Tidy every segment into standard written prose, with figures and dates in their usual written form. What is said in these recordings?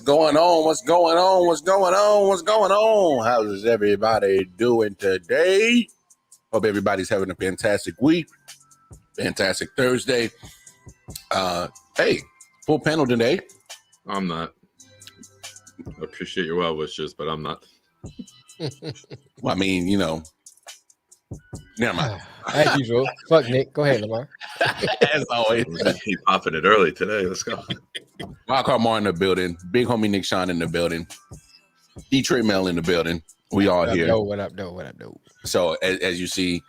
going on? What's going on? What's going on? What's going on? How is everybody doing today? Hope everybody's having a fantastic week. Fantastic Thursday. Hey, full panel today. I'm not. I appreciate your well wishes, but I'm not. Well, I mean, you know, never mind. As usual. Fuck Nick. Go ahead, Lamar. As always. He popping it early today. Let's go. Wildcard Mar in the building. Big homie Nick Sean in the building. Detroit Mel in the building. We all here. What up, though? So as you see,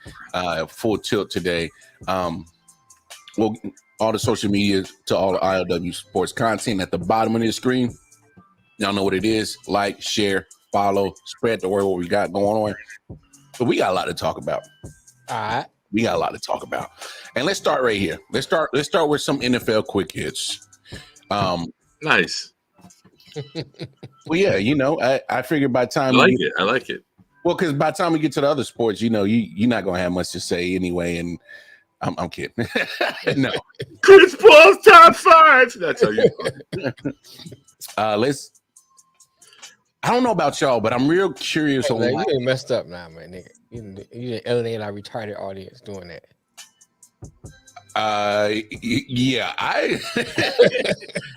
full tilt today. We'll all the social media to all the I.O.W sports content at the bottom of the screen. Y'all know what it is. Like, share, follow, spread the word what we got going on. But we got a lot to talk about. All right. We got a lot to talk about. And let's start right here. Let's start with some NFL quick hits. Nice. Well, yeah, you know, I figured by the time I like it. Well, because by the time we get to the other sports, you know, you're not gonna have much to say anyway. And I'm kidding. No. Chris Paul's top 5. That's how you. I don't know about y'all, but I'm real curious. Hey, man, you ain't messed up now, man, nigga. You didn't alienate our retarded audience doing that. Yeah,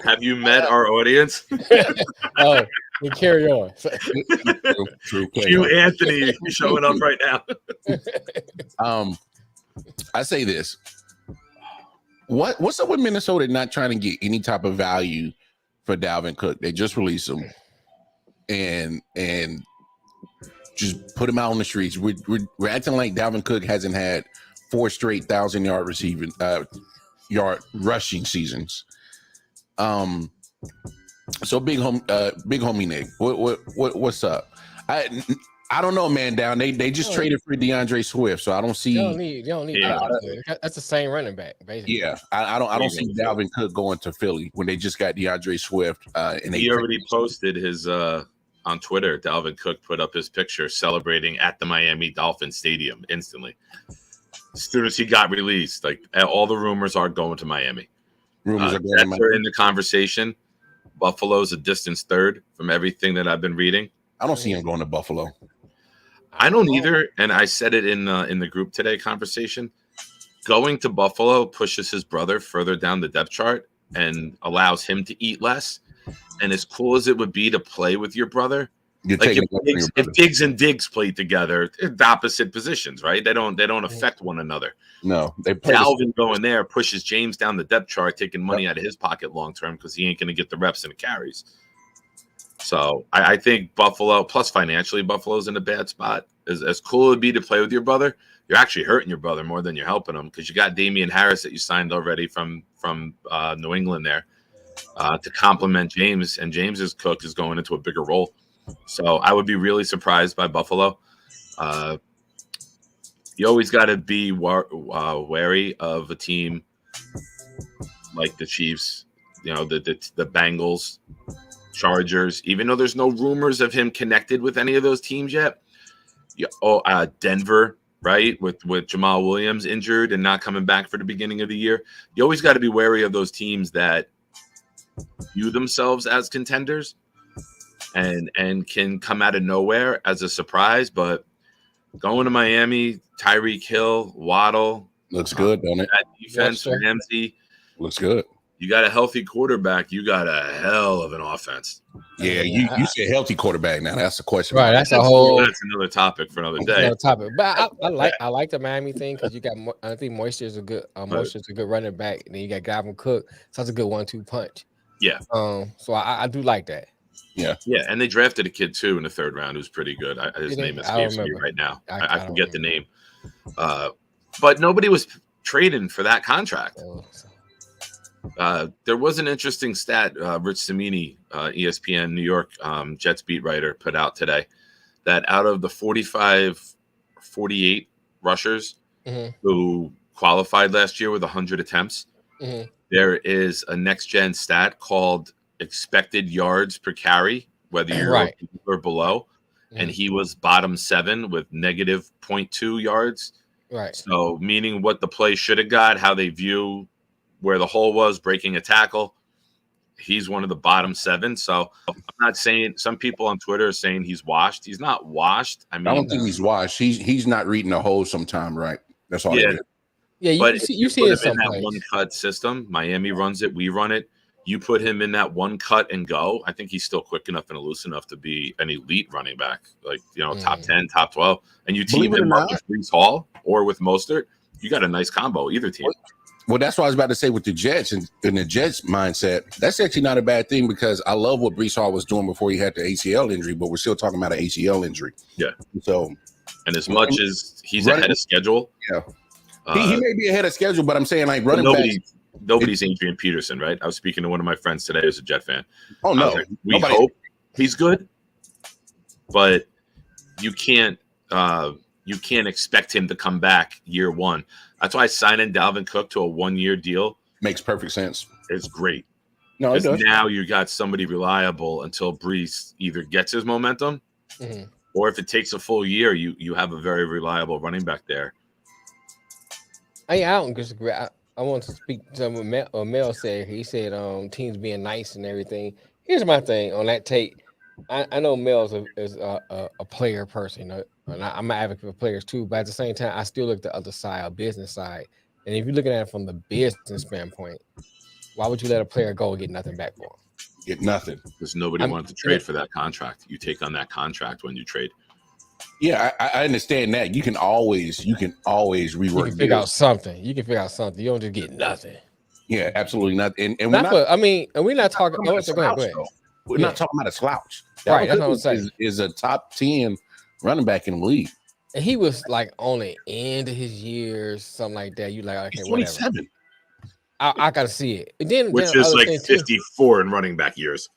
Have you met our audience? Oh, we carry on. True. You, Anthony, showing up right now. I say this. What's up with Minnesota not trying to get any type of value for Dalvin Cook? They just released him and just put him out on the streets. We're acting like Dalvin Cook hasn't had 4 straight 1,000-yard receiving yard rushing seasons. So big homie Nick, what's up? I don't know, man. Down they just traded for DeAndre Swift, so I don't see. You don't need that. That's the same running back, basically. Yeah, I don't see Dalvin Cook going to Philly when they just got DeAndre Swift. And he already posted his on Twitter. Dalvin Cook put up his picture celebrating at the Miami Dolphins Stadium instantly. As soon as he got released, like all the rumors are going to Miami. Rumors are going to Miami. They're in the conversation. Buffalo's a distant third from everything that I've been reading. I don't see him going to Buffalo. I don't either, and I said it in the group today conversation. Going to Buffalo pushes his brother further down the depth chart and allows him to eat less. And as cool as it would be to play with your brother, like if Diggs and Diggs played together, they're the opposite positions, right? They don't affect one another. No, Dalvin going there pushes James down the depth chart, taking money out of his pocket long term because he ain't going to get the reps and the carries. So I think Buffalo, plus financially, Buffalo's in a bad spot. As cool it would be to play with your brother, you're actually hurting your brother more than you're helping him because you got Damian Harris that you signed already from New England there to complement James, and James's Cook is going into a bigger role. So I would be really surprised by Buffalo. You always got to be wary of a team like the Chiefs, you know, the Bengals, Chargers, even though there's no rumors of him connected with any of those teams yet. Denver, right, with Jamal Williams injured and not coming back for the beginning of the year. You always got to be wary of those teams that view themselves as contenders and can come out of nowhere as a surprise. But going to Miami, Tyreek Hill, Waddle. Looks good, don't it? That defense, Ramsey. Looks good. You got a healthy quarterback. You got a hell of an offense. Yeah, you say healthy quarterback now. That's the question. Right, that's another topic for another day. Another topic. But I like the Miami thing because you got I think Moisture is a good running back, and then you got Dalvin Cook. So that's a good 1-2 punch. Yeah. So I do like that. Yeah. Yeah, and they drafted a kid too in the 3rd round who's pretty good. His name escapes me right now. I forget the name. But nobody was trading for that contract. There was an interesting stat Rich Cimini, ESPN New York Jets beat writer, put out today that out of the 48 rushers who qualified last year with 100 attempts, there is a next-gen stat called expected yards per carry, whether you're right or below, and he was bottom 7 with negative 0.2 yards. Right. So meaning what the play should have got, how they view where the hole was, breaking a tackle. he's one of the bottom 7. So I'm not saying, some people on Twitter are saying he's washed. He's not washed. I mean, I don't think he's washed. He's not reading the hole sometime, right? That's all. Yeah. Yeah, But you see it put him in that someplace. one cut system. Miami runs it. We run it. You put him in that one cut and go. I think he's still quick enough and loose enough to be an elite running back, like, top 10, top 12. And you team him up with Breece Hall or with Mostert, you got a nice combo, either team. Well, that's what I was about to say with the Jets and in the Jets mindset. That's actually not a bad thing because I love what Breece Hall was doing before he had the ACL injury, but we're still talking about an ACL injury. Yeah. So, and as much as he's ahead of schedule, he may be ahead of schedule, but I'm saying like running back. Nobody's Adrian Peterson, right? I was speaking to one of my friends today who's a Jet fan. Oh, no. Like, we hope he's good, but you can't expect him to come back year one. That's why signing Dalvin Cook to a 1-year deal makes perfect sense. It's great. No, it does. Now you got somebody reliable until Breece either gets his momentum or if it takes a full year, you have a very reliable running back there. I don't disagree. I want to speak to what Mel said. He said teams being nice and everything. Here's my thing on that tape. I know Mel is a player person, and I'm an advocate for players too. But at the same time, I still look at the other side, business side. And if you're looking at it from the business standpoint, why would you let a player go and get nothing back for him? Get nothing because nobody wanted to trade for that contract. You take on that contract when you trade. Yeah, I understand that. You can always rework. You can figure out something. You don't just get nothing. Yeah, absolutely not. And we're we're not talking. Go ahead. We're not talking about a slouch. Right, that's what I'm saying. Is a top 10 running back in the league. And he was like on the end of his years, something like that. You like, okay, he's 27. Whatever. I gotta see it. And which is like 54 in running back years.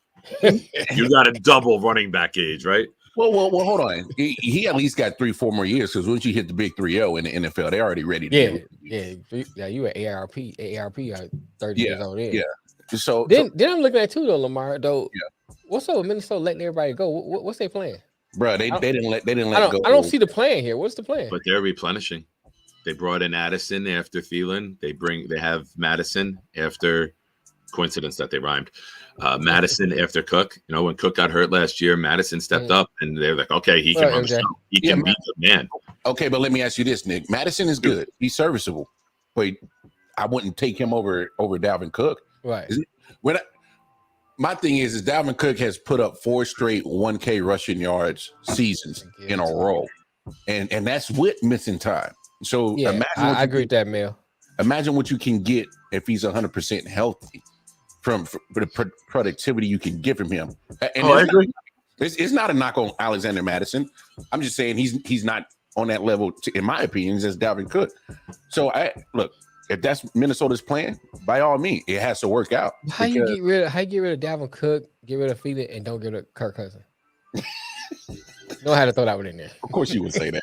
You got a double running back age, right? Well, hold on. He at least got 3-4 more years because once you hit the big 3-0 in the NFL, they're already ready to Yeah. You at AARP are 30 years old. Yeah. So then I'm looking at too though, Lamar. Though, what's up with Minnesota letting everybody go? What's their plan? Bro, they didn't let go. I don't see the plan here. What's the plan? But they're replenishing. They brought in Addison after Thielen. They have Madison after, coincidence that they rhymed. Madison after Cook. When Cook got hurt last year, Madison stepped up and they're like, okay, he can run the show. He can be the man. Okay, but let me ask you this, Nick. Madison is good. He's serviceable. But I wouldn't take him over Dalvin Cook. Right. My thing is Dalvin Cook has put up 4 straight 1K rushing yards seasons in a row. And that's with missing time. So imagine I agree with that, Mel. Imagine what you can get if he's 100% healthy from the productivity you can get from him. And I agree. It's not a knock on Alexander Madison. I'm just saying he's not on that level, in my opinion, as Dalvin Cook. So look, if that's Minnesota's plan, by all means, it has to work out. How you get rid of Dalvin Cook, get rid of Thielen, and don't get rid of Kirk Cousins? Know how to throw that one in there. Of course you would say that.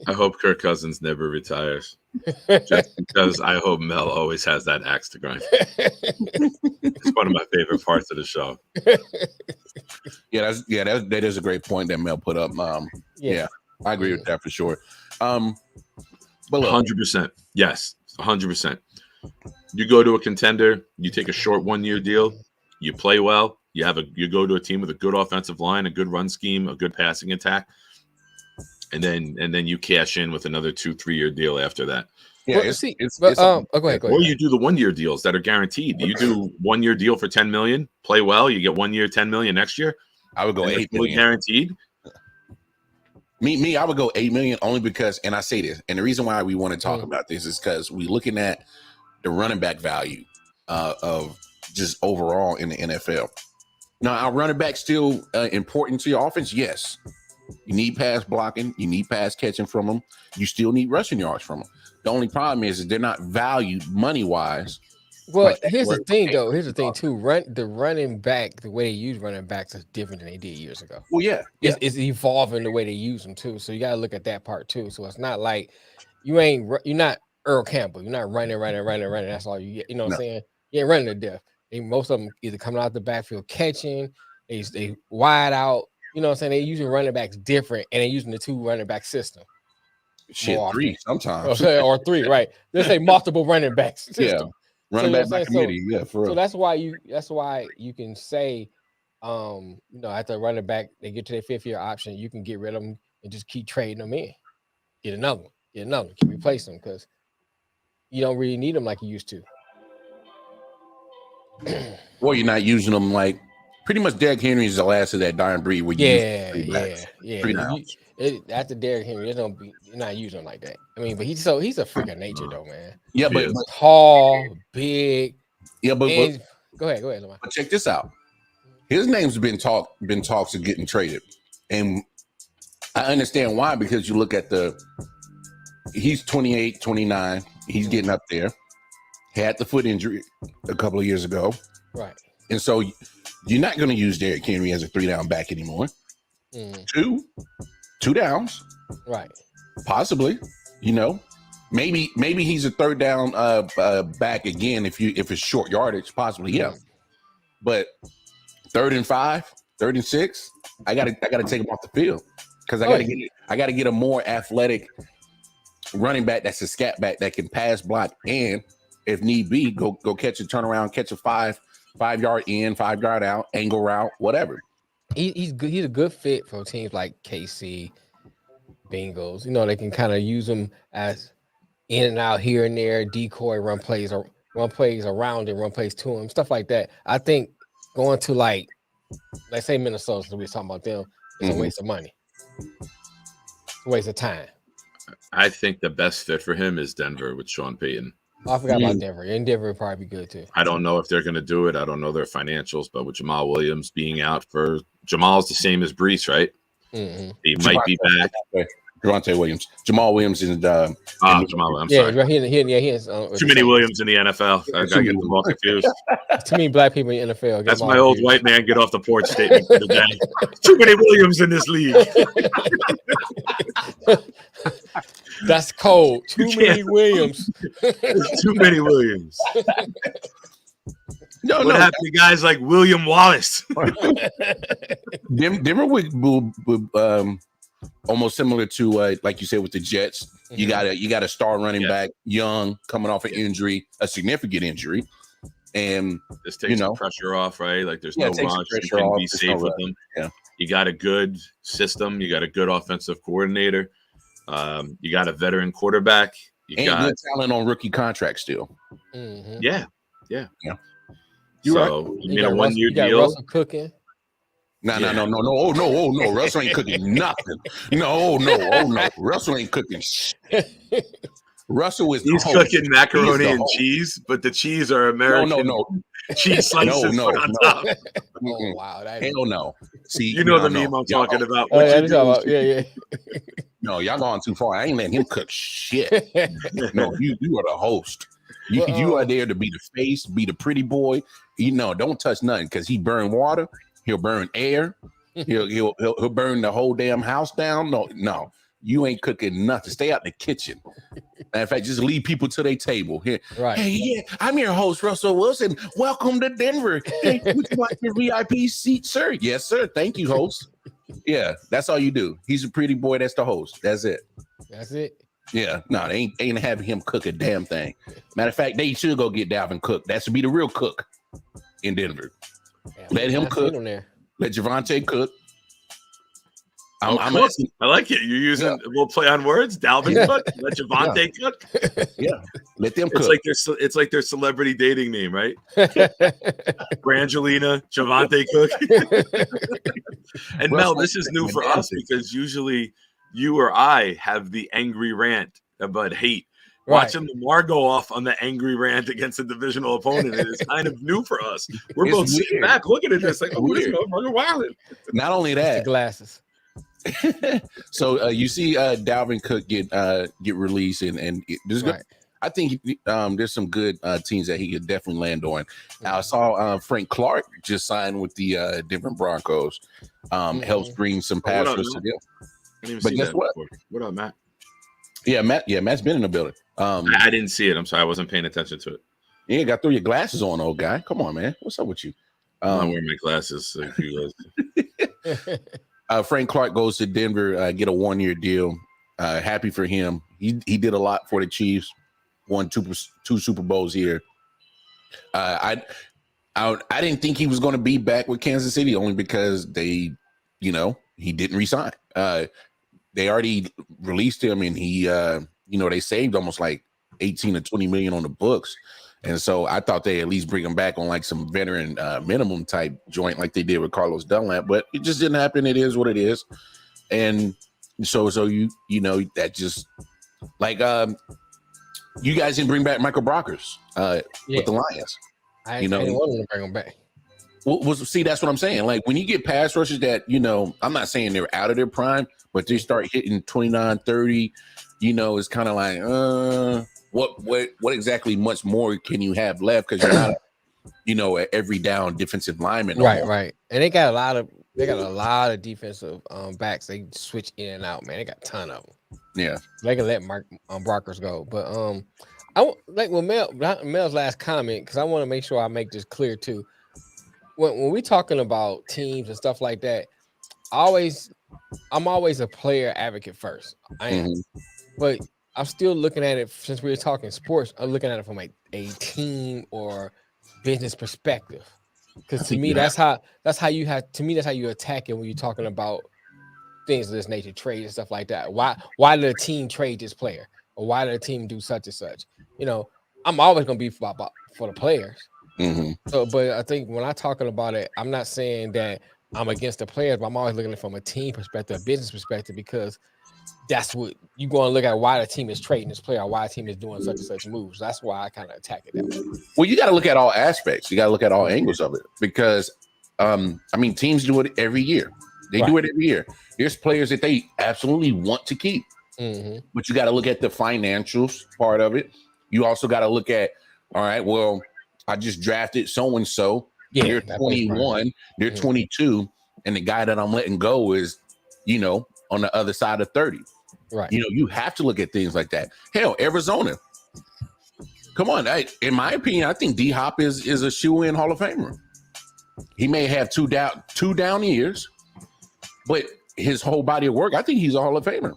I hope Kirk Cousins never retires. Just because I hope Mel always has that axe to grind. It's one of my favorite parts of the show. That is a great point that Mel put up. I agree with that for sure. But look, 100%. Yes, 100%. You go to a contender, you take a short 1-year deal, you play well, you go to a team with a good offensive line, a good run scheme, a good passing attack. And then you cash in with another 2-3 year deal after that. Yeah, go ahead. Or you do the 1-year deals that are guaranteed. You do 1-year deal for $10 million, play well, you get 1 year, $10 million next year. I would go $8 million guaranteed. Me, I would go $8 million only because, and I say this, and the reason why we want to talk about this is because we're looking at the running back value of just overall in the NFL. Now, our running back still important to your offense? Yes. You need pass blocking. You need pass catching from them. You still need rushing yards from them. The only problem is they're not valued money-wise. Well, here's the thing, though. Here's the thing, too. The running back, the way they use running backs is different than they did years ago. Well, yeah. It's evolving the way they use them, too. So you got to look at that part, too. So it's not like you're not Earl Campbell. You're not running. That's all you get. You know what I'm saying? You ain't running to death. Most of them either coming out the backfield catching, they wide out. You know what I'm saying? They're using running backs different, and they're using the 2 running back system. Shit, 3 sometimes. Or 3, right. Let's say multiple running backs system. Running you know back what I'm by saying? committee, yeah, for So real. that's why you can say, after running back, they get to their 5th-year option, you can get rid of them and just keep trading them in. Get another one, keep replacing them because you don't really need them like you used to. Or you're not using them like pretty much. Derrick Henry is the last of that dying breed where you use three backs, three downs. After Derrick Henry, you're not using him like that. I mean, but he's a freak of nature though, man. Yeah, He but is. Tall, big, yeah, but go ahead, Lamar. but check this out. His name's been talks of getting traded, and I understand why, because you look at he's 28, 29. He's getting up there. Had the foot injury a couple of years ago. Right. And so you're not going to use Derrick Henry as a 3-down back anymore. Two downs. Right. Possibly. Maybe he's a 3rd down back again if it's short yardage, possibly, yeah. But 3rd and 5, 3rd and 6, I gotta take him off the field because I gotta get a more athletic running back that's a scat back that can pass, block, and if need be, go catch a turnaround, catch a 5-yard in, 5-yard out, angle route, whatever. He's good. He's a good fit for teams like KC, Bengals. They can kind of use him as in and out here and there, decoy, run plays around and run plays to him, stuff like that. I think going to let's say Minnesota, so we're talking about them, it's a waste of money. It's a waste of time. I think the best fit for him is Denver with Sean Payton. Oh, I forgot about Denver. And Denver would probably be good too. I don't know if they're going to do it. I don't know their financials, but with Jamal Williams being out Jamal's the same as Brees, right? Mm-hmm. He might be back. Javonte Williams. Jamal Williams is Jamal. I'm sorry. He has too many Williams in the NFL. I gotta get them all confused. Too many black people in the NFL. That's my old white man get off the porch statement for the day. Too many Williams in this league. That's cold. Too many Williams. Too many Williams. What happened to guys like William Wallace? Denver would almost similar to like you said with the Jets. You got a star running back, young, coming off an injury, a significant injury, and this takes the pressure off, right? Like there's no rush. You can be safe with them. Yeah, you got a good system. You got a good offensive coordinator. You got a veteran quarterback. You got good talent on rookie contract still. Mm-hmm. Yeah. You're right. You mean a 1-year deal? Russell cooking. No. Oh no. Russell ain't cooking nothing. No. Russell ain't cooking shit. Russell is cooking macaroni and cheese, but the cheese are American. No. Cheese slices on top. Oh, wow. Hell no. See, the meme I'm talking about. Yeah. No, y'all going too far. I ain't letting him cook shit. No, you are the host. You are there to be the face, be the pretty boy. Don't touch nothing because he burn water. He'll burn air. He'll burn the whole damn house down. No, you ain't cooking nothing. Stay out in the kitchen. Matter of fact, just lead people to their table. Here, right? Hey, yeah, I'm your host, Russell Wilson. Welcome to Denver. Hey, would you like your VIP seat, sir? Yes, sir. Thank you, host. Yeah, that's all you do. He's a pretty boy. That's the host. That's it. Yeah, no, they ain't having him cook a damn thing. Matter of fact, they should go get Dalvin Cook. That should be the real cook in Denver. Let him cook. Let Javonte cook. I'm asking. I like it. You're using. We'll play on words. Dalvin Cook. Let Javonte cook. Yeah, let them cook. It's like their celebrity dating name, right? Brangelina, Javonte Cook. And Mel, this is new for us because usually you or I have the angry rant about hate. Right. Watching Lamar go off on the angry rant against a divisional opponent is kind of new for us. We're both sitting back looking at this like, oh, this motherfucker wilding. Not only that, glasses. So you see Dalvin Cook get released and there's good. I think there's some good teams that he could definitely land on. Now, I saw Frank Clark just signed with the Denver Broncos. Helps bring some pass rush to them. But guess what? What up, Matt? Yeah, Matt's been in the building. I didn't see it. I'm sorry, I wasn't paying attention to it. You got to throw your glasses on, old guy. Come on, man. What's up with you? I'm not wearing my glasses. So you guys... Frank Clark goes to Denver, get a 1-year deal. Happy for him. He did a lot for the Chiefs. Won two Super Bowls here. I didn't think he was going to be back with Kansas City only because they, he didn't resign. They already released him, and he, they saved almost like 18 to 20 million on the books. And so I thought they at least bring him back on like some veteran minimum type joint like they did with Carlos Dunlap, but it just didn't happen. It is what it is. And so that just like you guys didn't bring back Michael Brockers with the Lions. I didn't want to bring him back. Well, see, that's what I'm saying. Like when you get pass rushers that, I'm not saying they're out of their prime, but they start hitting 29, 30, it's kind of like, what exactly much more can you have left? Because you're not, an every down defensive lineman. Right. And they got a lot of defensive backs. They switch in and out, man. They got a ton of them. Yeah. They can let Brockers go. But I like when Mel's last comment, because I want to make sure I make this clear too. When we talking about teams and stuff like that, I'm always a player advocate first. I am. But I'm still looking at it, since we were talking sports, I'm looking at it from a team or business perspective. Because to me, that's how you attack it when you're talking about things of this nature, trade and stuff like that. Why did a team trade this player? Or why did a team do such and such? I'm always gonna be for the players. So, but I think when I'm talking about it, I'm not saying that I'm against the players, but I'm always looking at it from a team perspective, a business perspective, because that's what you go and look at, why the team is trading this player, or why the team is doing such and such moves. That's why I kind of attack it that way. Well, you got to look at all aspects. You got to look at all angles of it, because teams do it every year. They do it every year. There's players that they absolutely want to keep, but you got to look at the financials part of it. You also got to look at, all right, well, I just drafted so-and-so. They're 21, they're 22, and the guy that I'm letting go is, on the other side of 30. Right. You have to look at things like that. Hell, Arizona. Come on. In my opinion, I think D-Hop is a shoe-in Hall of Famer. He may have two down years, but his whole body of work, I think he's a Hall of Famer.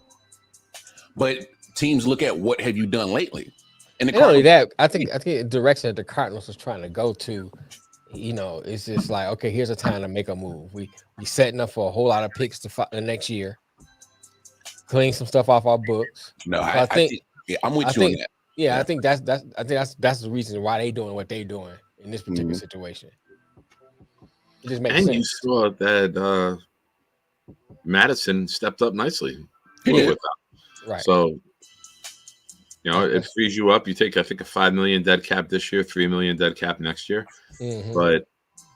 But teams look at, what have you done lately? And not only that, I think the direction that the Cardinals was trying to go to, it's just like, okay, here's a time to make a move. We setting up for a whole lot of picks the next year. Clean some stuff off our books. No, I think I'm with you on that. Yeah, I think that's the reason why they doing what they doing in this particular situation. It just makes sense. You saw that Madison stepped up nicely. With that. Right. So it frees you up. You take, I think, a $5 million dead cap this year, $3 million dead cap next year. But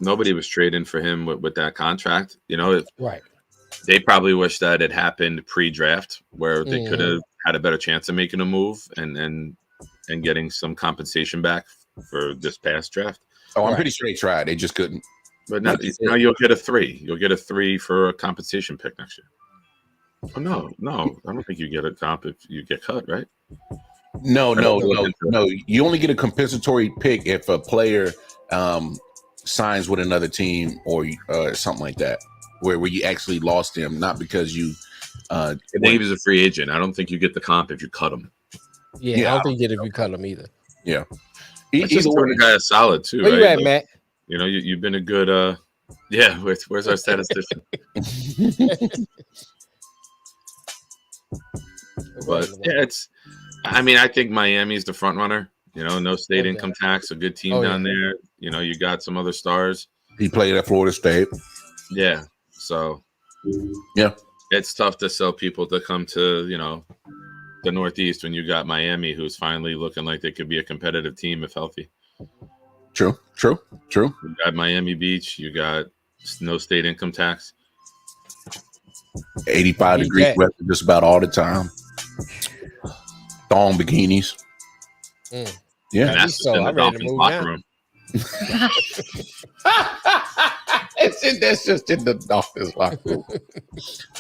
nobody was trading for him with that contract. Right. They probably wish that it happened pre-draft, where they could have had a better chance of making a move and getting some compensation back for this past draft. Oh, I'm pretty sure they tried. They just couldn't. But now you'll get a 3. You'll get a 3 for a compensation pick next year. Oh, no. I don't think you get a comp if you get cut, right? No. You only get a compensatory pick if a player signs with another team or something like that, where you actually lost him, not because you. I think he was a free agent. I don't think you get the comp if you cut him. Yeah, I don't think you get it if you cut him either. Yeah, just turn the guy a solid too. Where right? you at, Matt? You've been a good. Yeah, where's our statistician? But yeah, I think Miami's the front runner. No state income tax, a good team down there. You got some other stars. He played at Florida State. Yeah, so it's tough to sell people to come to the Northeast when you got Miami, who's finally looking like they could be a competitive team if healthy. True. You got Miami Beach. You got no state income tax. 85 degree weather just about all the time. Thong bikinis. Yeah, and that's in the Dolphins locker room. That's just in the Dolphins locker room.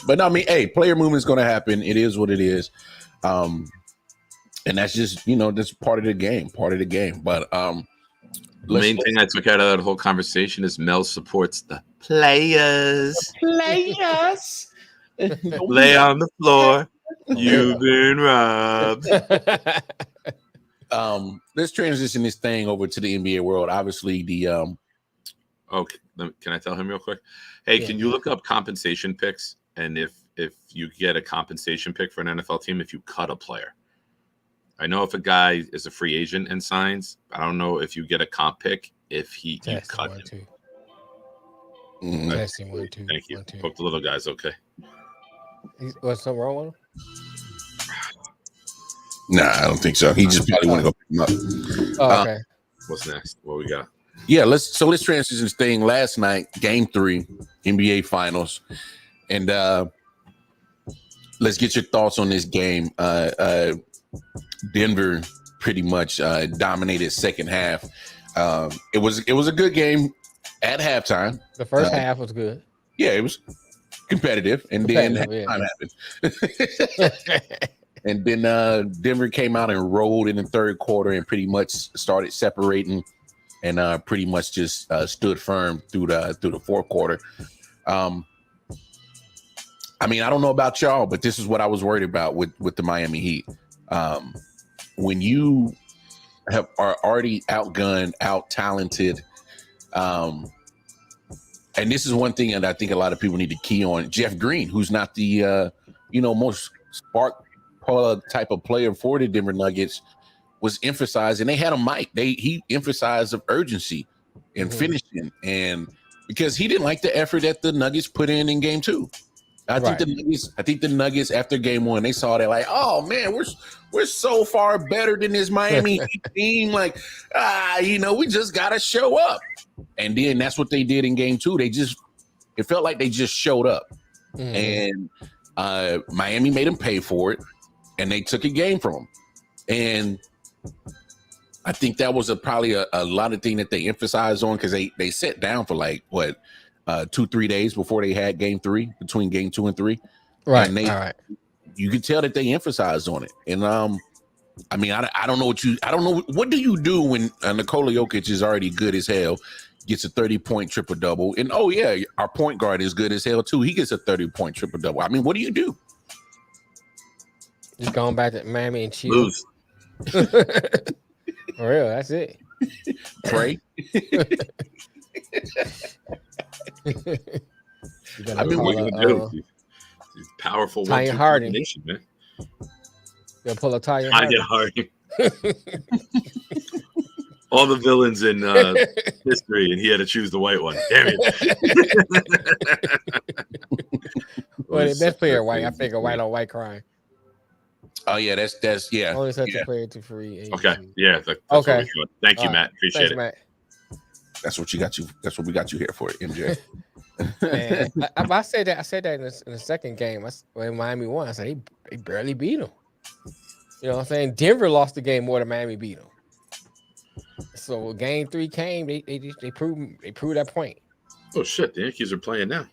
But no, player movement is going to happen. It is what it is, and that's just that's part of the game. But the main thing I took out of that whole conversation is Mel supports the players. Lay on the floor. You've been robbed. Let's transition this thing over to the NBA world. Obviously, the Okay, can I tell him real quick? Hey, can you look up compensation picks? And if you get a compensation pick for an NFL team, if you cut a player, I know if a guy is a free agent and signs, I don't know if you get a comp pick if you cut him. Testing 1 2. Thank you. 1 2. Hope the little guy's okay. What's something wrong with him? Nah, I don't think so. He just probably want to go pick him up. Oh, okay. What's next? What we got? Yeah, let's transition this thing. Last night, Game 3, NBA Finals, and let's get your thoughts on this game. Denver pretty much dominated second half. It was a good game at halftime. The first half was good. Yeah, it was competitive, and then halftime happened. And then Denver came out and rolled in the third quarter and pretty much started separating, and pretty much just stood firm through the fourth quarter. I mean, I don't know about y'all, but this is what I was worried about with the Miami Heat. When you are already outgunned, out-talented, and this is one thing that I think a lot of people need to key on. Jeff Green, who's not the most spark plug type of player for the Denver Nuggets, was emphasized, and they had a mic. He emphasized of urgency and finishing, and because he didn't like the effort that the Nuggets put in Game 2. I think the Nuggets after Game 1, they saw that like, oh man, we're so far better than this Miami team. Like, we just gotta show up. And then that's what they did in Game 2. It felt like they just showed up, and Miami made them pay for it, and they took a game from them. And I think that was probably a lot of thing that they emphasized on, because they sat down for like 2-3 days before they had Game 3, between Game 2 and 3. Right. And you could tell that they emphasized on it. And I mean, I don't know what do you do when Nikola Jokic is already good as hell, gets a 30-point triple-double, and oh yeah, our point guard is good as hell too. He gets a 30-point triple-double. I mean, what do you do? Just going back to Miami and chill. Lose. For real, that's it. Pray. I mean, what you do? These powerful Tanya Harding, man. You'll pull a Tanya Harding. All the villains in history, and he had to choose the white one. Damn it! Well, the best player white. I think a white on white crime. Oh yeah, that's yeah. Only such a player to free. Okay, yeah. That's okay. Thank you, Matt. Appreciate it. Matt. That's what you got. That's what we got you here for, MJ. Man, I said that in the second game. When Miami won, I said they barely beat them. You know what I'm saying? Denver lost the game more than Miami beat them. So when Game 3 came, they proved that point. Oh shit! The Yankees are playing now.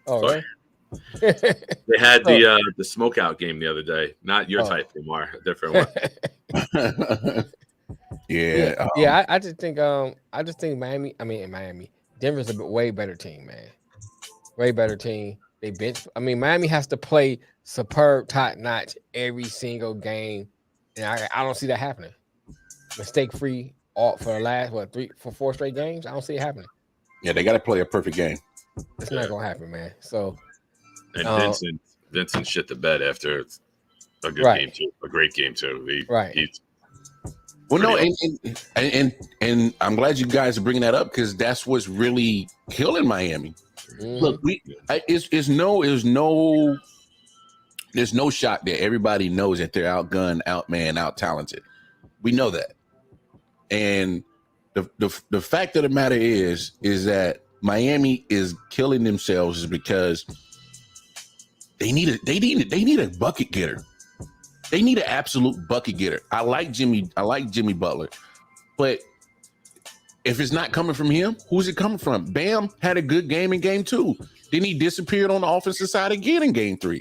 Oh, right. They had the smokeout game the other day. Not your type, Lamar. A different one. Yeah. I just think Miami. Denver's a way better team, man. Way better team. Miami has to play superb, top notch every single game, and I don't see that happening. Mistake free for the last 4 straight games. I don't see it happening. Yeah, they got to play a perfect game. It's not gonna happen, man. So, and Vincent shit the bed after a good game too, a great game too. Well, no, and I'm glad you guys are bringing that up, because that's what's really killing Miami. Look, there's no shot there. Everybody knows that they're outgunned, outmanned, out talented. We know that, and the fact of the matter is that Miami is killing themselves is because they need a bucket getter. They need an absolute bucket getter. I like Jimmy Butler, but if it's not coming from him, who's it coming from? Bam had a good game in Game 2. Then he disappeared on the offensive side again in Game 3.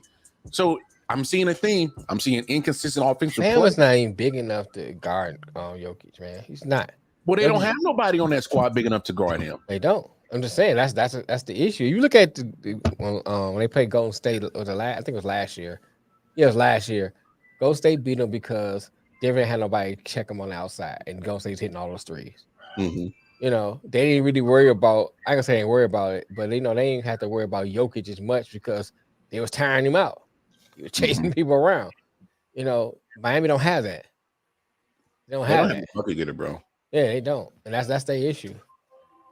So I'm seeing a theme. I'm seeing inconsistent offensive play. Bam was not even big enough to guard Jokic, man. He's not. Well, they don't have nobody on that squad big enough to guard him. They don't. I'm just saying that's the issue. You look at when they played Golden State. I think it was last year. Yeah, it was last year. Golden State beat them because Denver didn't have nobody check him on the outside, and Golden State's hitting all those threes. Mm-hmm. You know, they didn't really worry about. I can say ain't worry about it, but they ain't have to worry about Jokic as much because they was tiring him out. He was chasing people around. You know, Miami don't have that. They don't have that. A bucket getter, bro. Yeah, they don't, and that's their issue.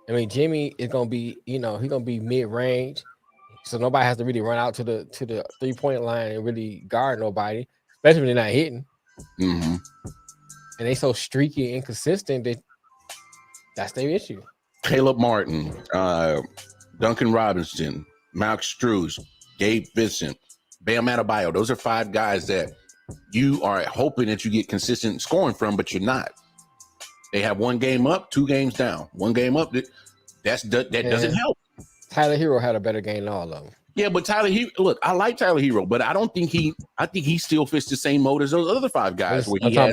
I mean, Jimmy is gonna be, he's gonna be mid range, so nobody has to really run out to the 3-point line and really guard nobody, especially when they're not hitting. Mm-hmm. And they so streaky and inconsistent that that's their issue. Caleb Martin, Duncan Robinson, Max Strus, Gabe Vincent, Bam Adebayo. Those are 5 guys that you are hoping that you get consistent scoring from, but you're not. They have 1 game up, 2 games down. 1 game up. That doesn't help. Tyler Hero had a better game than all of them. Yeah, but Tyler Hero, look, I like Tyler Hero, but I think he still fits the same mode as those other 5 guys. I'm talking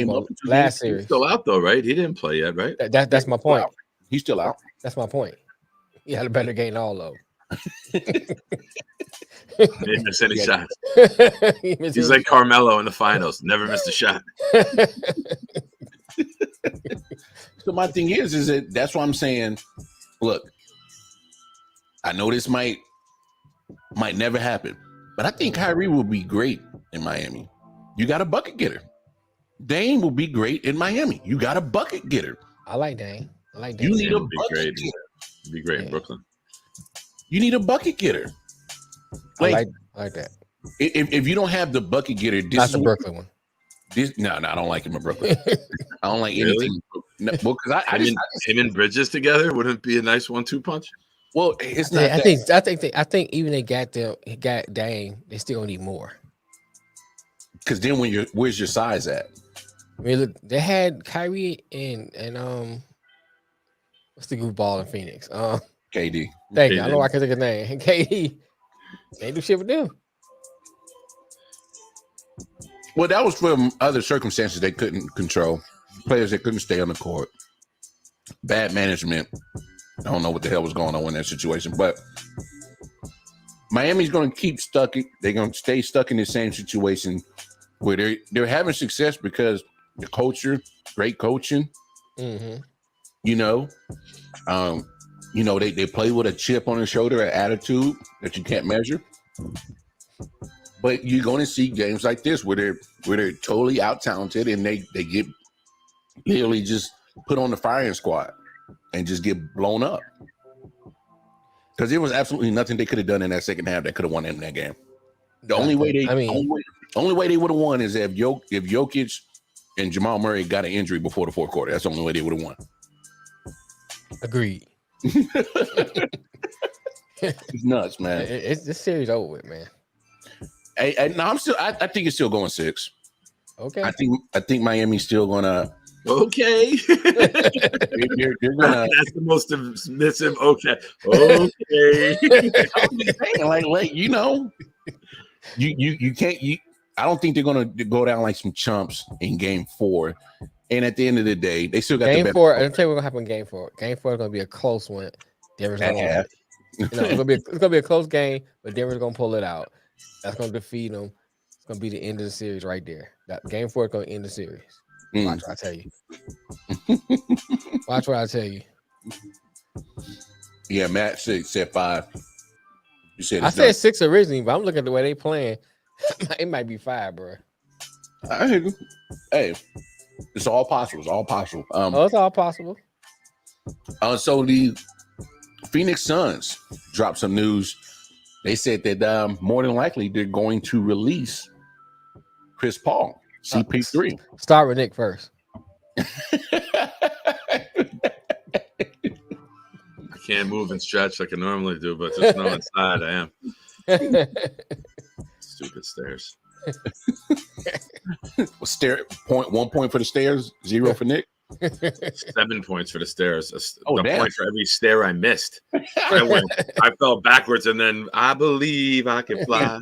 about last series. He's still out though, right? He didn't play yet, right? That's my point. He's still out. That's my point. He had a better game than all of them. He didn't miss any shots. He's like Carmelo in the finals. Never missed a shot. So my thing is that's why I'm saying, look, I know this might never happen, but I think Kyrie will be great in Miami. You got a bucket getter. Dame will be great in Miami. You got a bucket getter. I like Dame. You need a bucket bucket getter. Be great in Brooklyn. You need a bucket getter. I like that. If you don't have the bucket getter, that's the Brooklyn one. No, I don't like him in Brooklyn. I don't like anything. No, well, because him and Bridges together wouldn't be a nice 1-2 punch. Well, it's not. I think even they got Dame, they still need more. Because then where's your size at? I mean, look, they had Kyrie and what's the goofball in Phoenix? KD. Thank you. I know I can think of his name. KD. They do shit with them. Well, that was from other circumstances they couldn't control. Players that couldn't stay on the court. Bad management. I don't know what the hell was going on in that situation, but Miami's going to keep stuck. They're going to stay stuck in the same situation where they're having success because the culture, great coaching. Mm-hmm. They play with a chip on their shoulder, an attitude that you can't measure. But you're going to see games like this where they're totally out talented and they get literally just put on the firing squad and just get blown up. Because there was absolutely nothing they could have done in that second half that could have won them that game. The only way they would have won is if Jokic and Jamal Murray got an injury before the fourth quarter. That's the only way they would have won. Agreed. It's nuts, man. This series over with, man. I think it's still going 6. Okay. I think Miami's still gonna. Okay. They're gonna. That's the most submissive. Okay. You can't. I don't think they're gonna go down like some chumps in Game 4. And at the end of the day, they still got Game 4. I'll tell you what's gonna happen in Game 4. Game 4 is gonna be a close one. Denver's gonna win. It's gonna be a close game, but Denver's gonna pull it out. That's gonna defeat them. It's gonna be the end of the series right there. That Game 4 is gonna end the series. Watch what I tell you. Watch what I tell you. Yeah, Matt said 5. You said I said 6 originally, but I'm looking at the way they playing. It might be 5, bro. I hear you. Hey, it's all possible. It's all possible. It's all possible. So the Phoenix Suns dropped some news. They said that more than likely they're going to release Chris Paul, CP3. Start with Nick first. I can't move and stretch like I normally do, but just know inside I am. Stupid stairs. 1 point for the stairs, 0 for Nick. 7 points for the stairs. Oh, a damn. point for every stair I missed. I fell backwards and then I believe I can fly.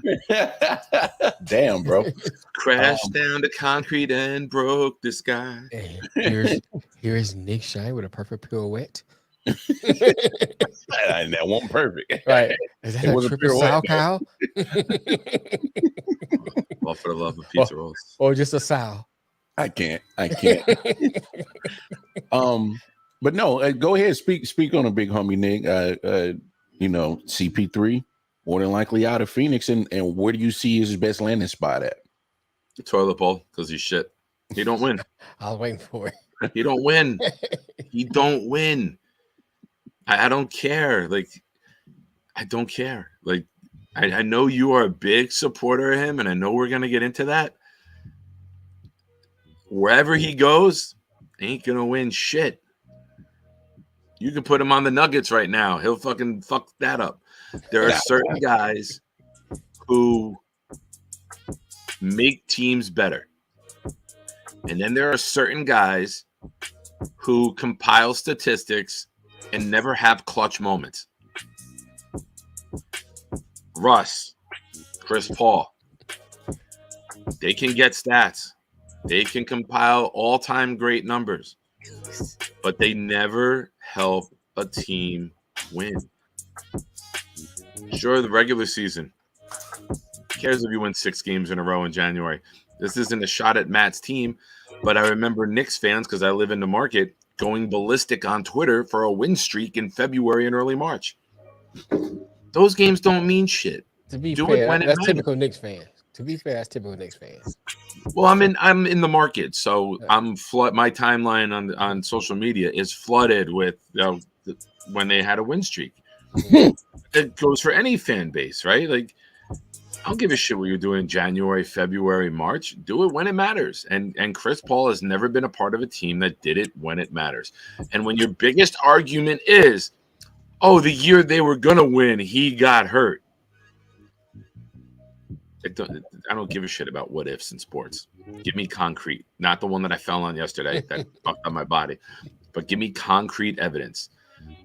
Damn, bro. Crashed down the concrete and broke the sky. Here's Nick Shine with a perfect pirouette. That wasn't perfect. Right. Is that a triple sow cow? All for the love of pizza rolls. Or just a sow. I can't. But no, go ahead. Speak on a big homie, Nick. CP3 more than likely out of Phoenix, and where do you see his best landing spot at? The toilet bowl, because he's shit. He don't win. I was waiting for it. He don't win. He don't win. I don't care. Like, I don't care. Like, I know you are a big supporter of him, and I know we're gonna get into that. Wherever he goes, ain't gonna win shit. You can put him on the Nuggets right now. He'll fucking fuck that up. There are certain guys who make teams better. And then there are certain guys who compile statistics and never have clutch moments. Russ, Chris Paul, they can get stats. They can compile all-time great numbers, but they never help a team win. Sure, the regular season. Who cares if you win 6 games in a row in January? This isn't a shot at Matt's team, but I remember Knicks fans, because I live in the market, going ballistic on Twitter for a win streak in February and early March. Those games don't mean shit. To be fair, that's typical Knicks fans. To be fair, that's typical Knicks fans. Well, I'm in the market, so my timeline on social media is flooded with when they had a win streak. It goes for any fan base, right? Like, I don't give a shit what you're doing in January, February, March. Do it when it matters. And Chris Paul has never been a part of a team that did it when it matters. And when your biggest argument is, oh, the year they were gonna win, he got hurt. I don't give a shit about what ifs in sports. Give me concrete, not the one that I fell on yesterday that fucked up my body, but give me concrete evidence.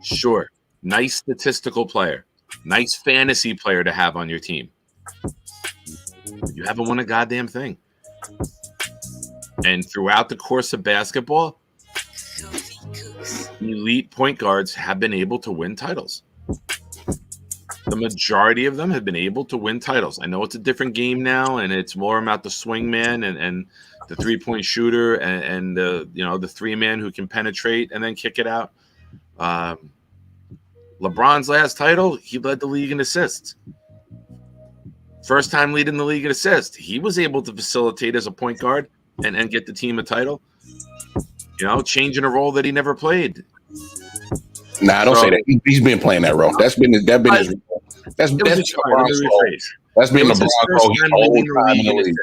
Sure, nice statistical player, nice fantasy player to have on your team. You haven't won a goddamn thing. And throughout the course of basketball, elite point guards have been able to win titles. The majority of them have been able to win titles. I know it's a different game now, and it's more about the swing man and the three-point shooter and the three-man who can penetrate and then kick it out. LeBron's last title, he led the league in assists. First time leading the league in assists. He was able to facilitate as a point guard and get the team a title. Changing a role that he never played. Nah, don't say that. He's been playing that role. That's been his role. That's been LeBron's role. That's been LeBron's role his whole time in the league.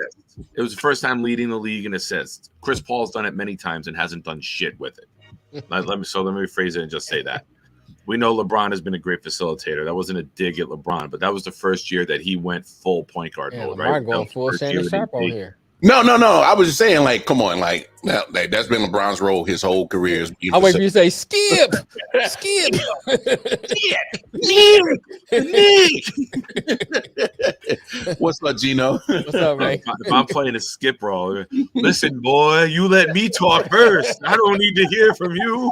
It was the first time leading the league in assists. Chris Paul's done it many times and hasn't done shit with it. Let me rephrase it and just say that. We know LeBron has been a great facilitator. That wasn't a dig at LeBron, but that was the first year that he went full point guard mode, right? LeBron going full Shannon Sharp on here. No. I was just saying, like, come on, like, that's been LeBron's role his whole career. I wait for you to say, skip. Nick. What's up, Gino? What's up, man? If I'm playing a skip role, listen, boy, you let me talk first. I don't need to hear from you.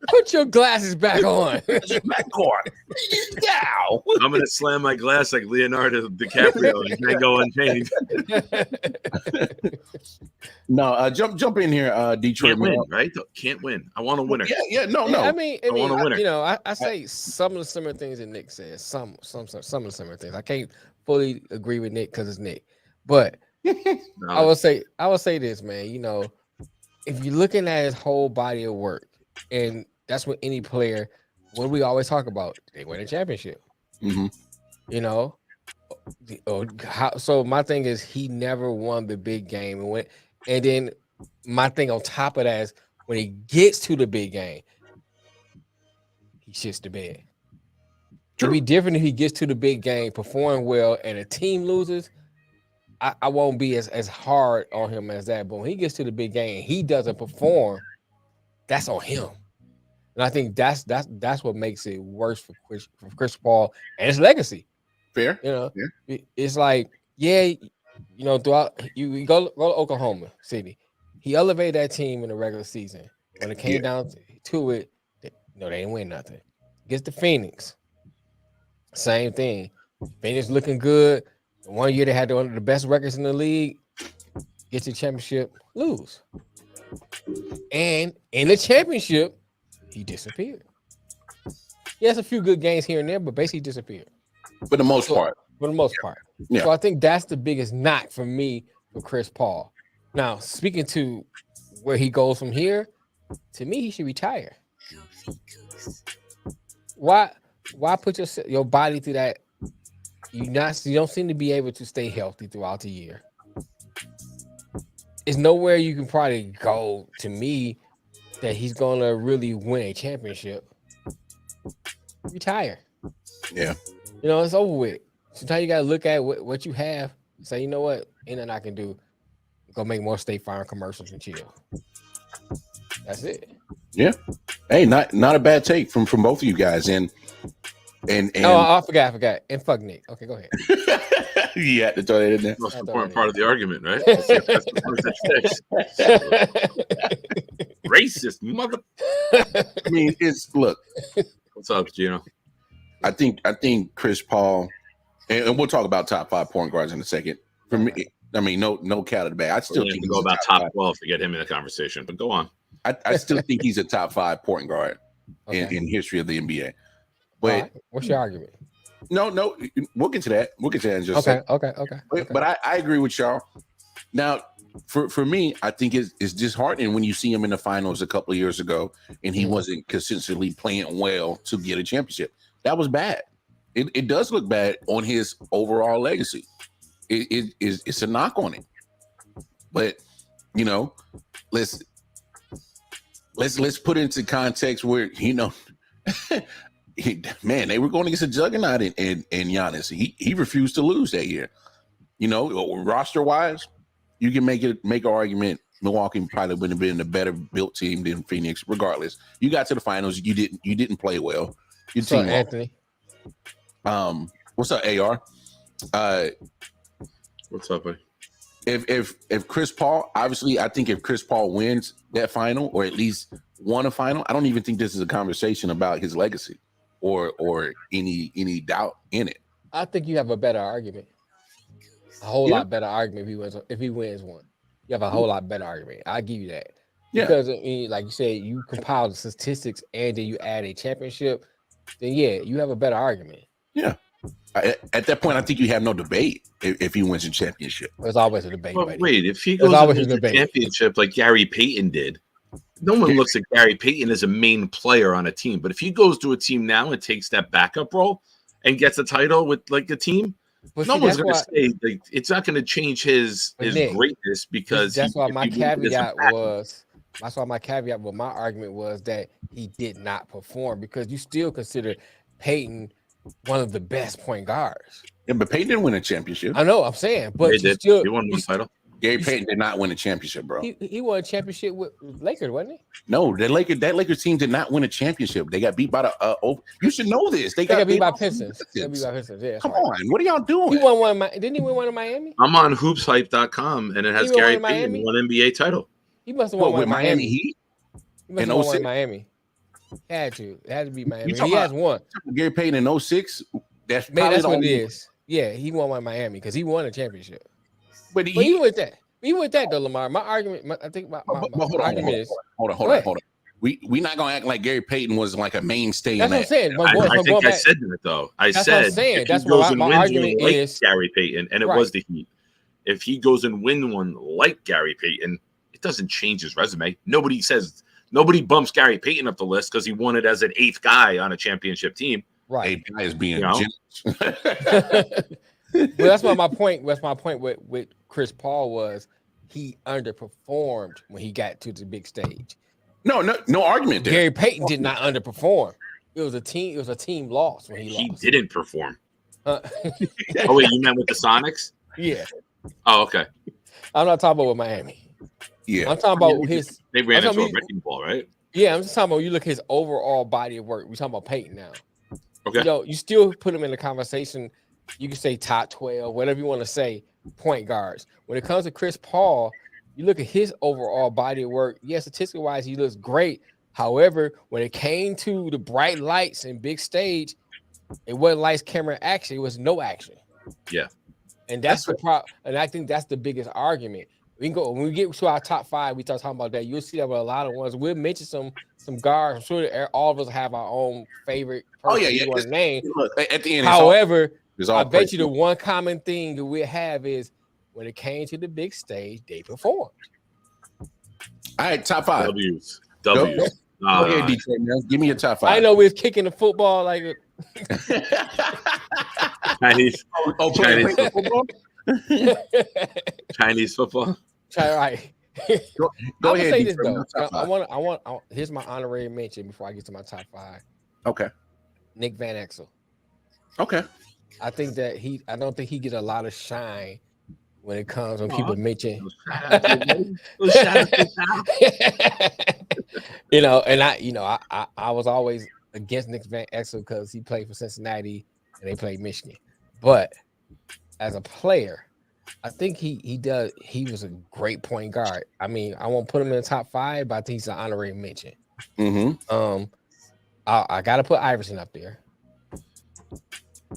Put your glasses back on. Back on. Now. I'm gonna slam my glass like Leonardo DiCaprio and then go unchanged. No, jump in here, Detroit. Can't win, right? Can't win. I want a winner. Yeah, no. I mean, I want a winner. I say some of the similar things that Nick says. Some of the similar things. I can't fully agree with Nick because it's Nick, but I will say this, man. If you're looking at his whole body of work, and that's what any player, what we always talk about, they win a championship. Mm-hmm. So my thing is he never won the big game and then my thing on top of that is when he gets to the big game, he shits the bed. It'd be different if he gets to the big game, perform well, and a team loses. I won't be as hard on him as that. But when he gets to the big game, he doesn't perform. That's on him, and I think that's what makes it worse for Chris Paul and his legacy. Fair, It's like throughout you go to Oklahoma City, he elevated that team in the regular season. When it came down to it, they didn't win nothing. Gets to Phoenix, same thing. Phoenix looking good. One year they had one of the best records in the league. gets the championship, lose. And in the championship, he disappeared. He has a few good games here and there, but basically disappeared. For the most part. For the most part. Yeah. So I think that's the biggest knock for me for Chris Paul. Now, speaking to where he goes from here, to me, he should retire. Why put your body through that? You don't seem to be able to stay healthy throughout the year. There's nowhere you can probably go, to me, that he's gonna really win a championship. Retire. Yeah. It's over with. Sometimes you gotta look at what you have and say, you know what, ain't nothing I can do. Go make more State Farm commercials and chill. That's it. Yeah. Hey, not a bad take from both of you guys. And oh, I forgot. And fuck Nick. Okay, go ahead. You had to throw that in there. Most important part of the argument, right? Racist mother. I mean, look. What's up, Gino? I think Chris Paul, and we'll talk about top 5 point guards in a second. For me, I mean, no cat of the bag. I still think go about top 12 to get him in the conversation, but go on. I still think he's a top 5 point guard in history of the NBA. But right. What's your argument? No, we'll get to that. We'll get to that in just okay. a second. But I agree with y'all. Now, for me, I think it's disheartening when you see him in the finals a couple of years ago and he wasn't consistently playing well to get a championship. That was bad. It does look bad on his overall legacy. It's a knock on it. But let's put into context where man, they were going against a juggernaut in Giannis. He refused to lose that year. Roster wise, you can make an argument. Milwaukee probably would have been a better built team than Phoenix. Regardless, you got to the finals. You didn't play well. Your team, Anthony. What's up, AR? What's up, buddy? If Chris Paul, obviously, I think if Chris Paul wins that final or at least won a final, I don't even think this is a conversation about his legacy or any doubt in it. I think you have a better argument. A whole lot better argument if he wins one. You have a whole lot better argument. I'll give you that. Yeah. Because like you said, you compile the statistics and then you add a championship, then you have a better argument. Yeah. At that point, I think you have no debate if he wins a championship. There's always a debate. Well, buddy. wait, if he goes and wins a championship like Gary Payton did, no one looks at Gary Payton as a main player on a team. But if he goes to a team now and takes that backup role and gets a title with like a team, no one's going to say like, it's not going to change his greatness because that's why my caveat was. That's why my caveat. Well, my argument was that he did not perform because you still consider Payton one of the best point guards. Yeah, but Payton didn't win a championship. I know, I'm saying, but he won one title. Gary Payton did not win a championship, bro. He won a championship with Lakers, wasn't he? No, that Lakers team did not win a championship. They got beat by the. You should know this. They got beat by Pistons. They got beat by Pistons. Yeah, come on, what are y'all doing? He won one. Didn't he win one in Miami? I'm on hoopshype.com and it has Gary Payton one NBA title. He must have won one in Miami. Heat. He must have won one in Miami. It had to be Miami. He has one. Gary Payton in 06. That's what it is. Yeah, he won one in Miami because he won a championship. But even with that, though, Lamar, my argument, I think my argument is hold on. We're not gonna act like Gary Payton was like a mainstay. That's what I'm saying. I think I said that though. I said what I'm saying. That's what my argument is. Gary Payton, and it was the Heat. If he goes and win one like Gary Payton, it doesn't change his resume. Nobody bumps Gary Payton up the list because he won it as an 8th guy on a championship team. Right, guy is being Well, that's why my point. That's my point with Chris Paul was he underperformed when he got to the big stage. No argument there. Gary Payton did not underperform. It was a team loss when he lost. He didn't perform. Oh wait, you meant with the Sonics? Yeah. Oh, okay. I'm not talking about with Miami. Yeah. I'm talking about his. They ran into a wrecking ball, right? Yeah, I'm just talking about. You look at his overall body of work. We're talking about Payton now. Okay. You still put him in the conversation. You can say top 12, whatever you want to say, point guards. When it comes to Chris Paul, you look at his overall body of work. Yeah, statistically wise, he looks great. However, when it came to the bright lights and big stage, it wasn't lights, camera, action. It was no action. Yeah. And that's the problem. And I think that's the biggest argument. We can go when we get to our top 5. We start talking about that. You'll see that with a lot of ones. We'll mention some guards. I'm sure that all of us have our own favorite person we want to name. Look, at the end, however, it's all I bet you the one common thing that we have is when it came to the big stage, they performed. All right, top 5. W's. Go ahead, Detroit, man. Give me your top 5. I know we're kicking the football like Chinese football. Chinese football. Right. Go ahead. Say this though. I want. Here's my honorary mention before I get to my top 5. Okay. Nick Van Exel. Okay. I think that I don't think he get a lot of shine when it comes when people mention. I was always against Nick Van Exel because he played for Cincinnati and they played Michigan. But as a player, I think he was a great point guard. I mean, I won't put him in the top 5, but I think he's an honorary mention. Mm-hmm. I gotta put Iverson up there.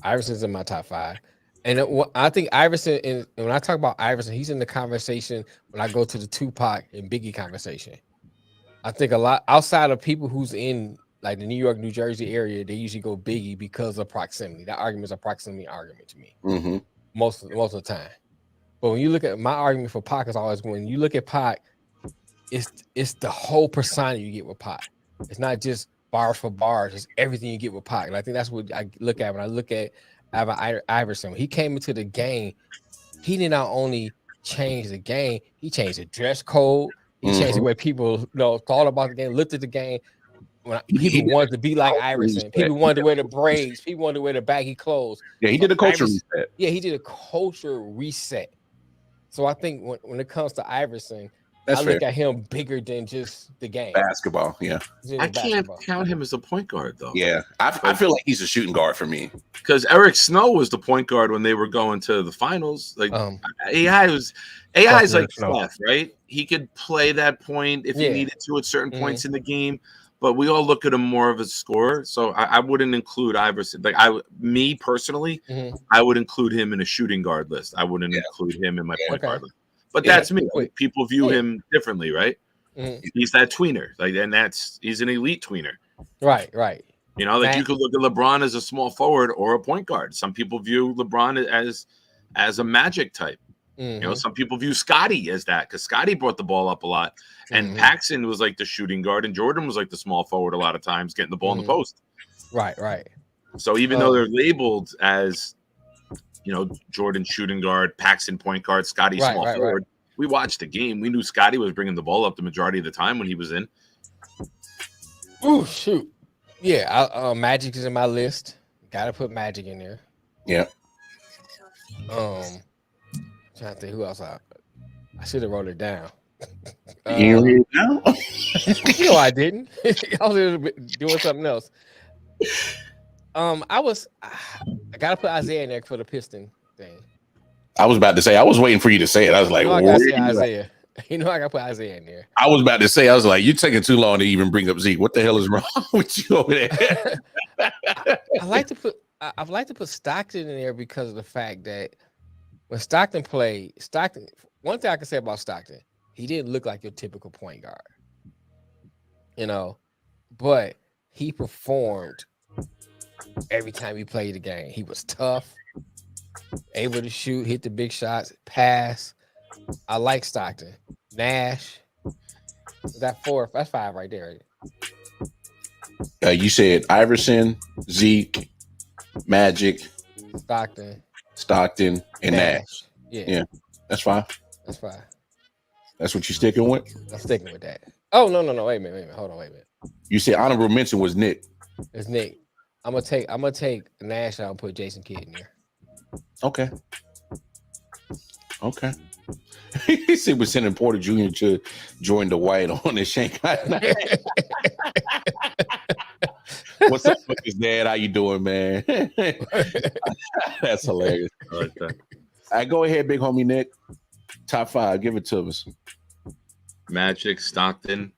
Iverson's in my top 5. And I think Iverson, and when I talk about Iverson, he's in the conversation when I go to the Tupac and Biggie conversation. I think a lot outside of people who's in like the New York, New Jersey area, they usually go Biggie because of proximity. That argument is a proximity argument to me. Mm-hmm. Most of the time. But when you look at my argument for Pac is always when you look at Pac, it's the whole persona you get with Pac. It's not just bars for bars, it's everything you get with Pac. And I think that's what I look at when I look at Iverson. When he came into the game, he did not only change the game, he changed the dress code, he changed the way people thought about the game, looked at the game. When people wanted to be like Iverson, people wanted to wear the braids, people wanted to wear the baggy clothes. Yeah, he did a culture reset. Yeah, he did a culture reset. So I think when it comes to Iverson, I look at him bigger than just the game. Basketball, yeah. I can't count him as a point guard, though. Yeah, I feel like he's a shooting guard for me. Because Eric Snow was the point guard when they were going to the finals. Like AI is like Steph, right? He could play that point if he needed to at certain points in the game. But we all look at him more of a scorer, so I wouldn't include Iverson. Like me personally, I would include him in a shooting guard list. I wouldn't include him in my point guard list. But that's me. People view him differently, right? He's that tweener, he's an elite tweener. Right. You know, like you could look at LeBron as a small forward or a point guard. Some people view LeBron as a Magic type. You know, some people view Scotty as that because Scotty brought the ball up a lot, and Paxson was like the shooting guard, and Jordan was like the small forward a lot of times, getting the ball in the post. Right. So even though they're labeled as, Jordan shooting guard, Paxson point guard, Scotty small forward, we watched the game. We knew Scotty was bringing the ball up the majority of the time when he was in. Oh shoot, yeah. Magic is in my list. Got to put Magic in there. Yeah. Trying to think who else I should have wrote it down. You read it down? No, I didn't. I was doing something else. I gotta put Isaiah in there for the Piston thing. I was about to say, I was waiting for you to say it. I was like, I gotta say Isaiah. I gotta put Isaiah in there. I was about to say, I was like, you're taking too long to even bring up Zeke. What the hell is wrong with you over there? I'd like to put Stockton in there because of the fact that when Stockton played, one thing I can say about Stockton, he didn't look like your typical point guard. But he performed every time he played the game. He was tough, able to shoot, hit the big shots, pass. I like Stockton. Nash. Is that 4? That's 5 right there. You said Iverson, Zeke, Magic, Stockton, and Nash. Yeah. That's 5. That's 5. That's what you sticking with? I'm sticking with that. Oh, no. Wait a minute. Hold on, wait a minute. You said honorable mention was Nick. It's Nick. I'm gonna take Nash out and put Jason Kidd in there. Okay. He said we're sending Porter Jr. to join the White on the Shanghai night. What's up with his dad? How you doing, man? That's hilarious. I like that. All right, go ahead, big homie Nick. Top 5. Give it to us. Magic, Stockton,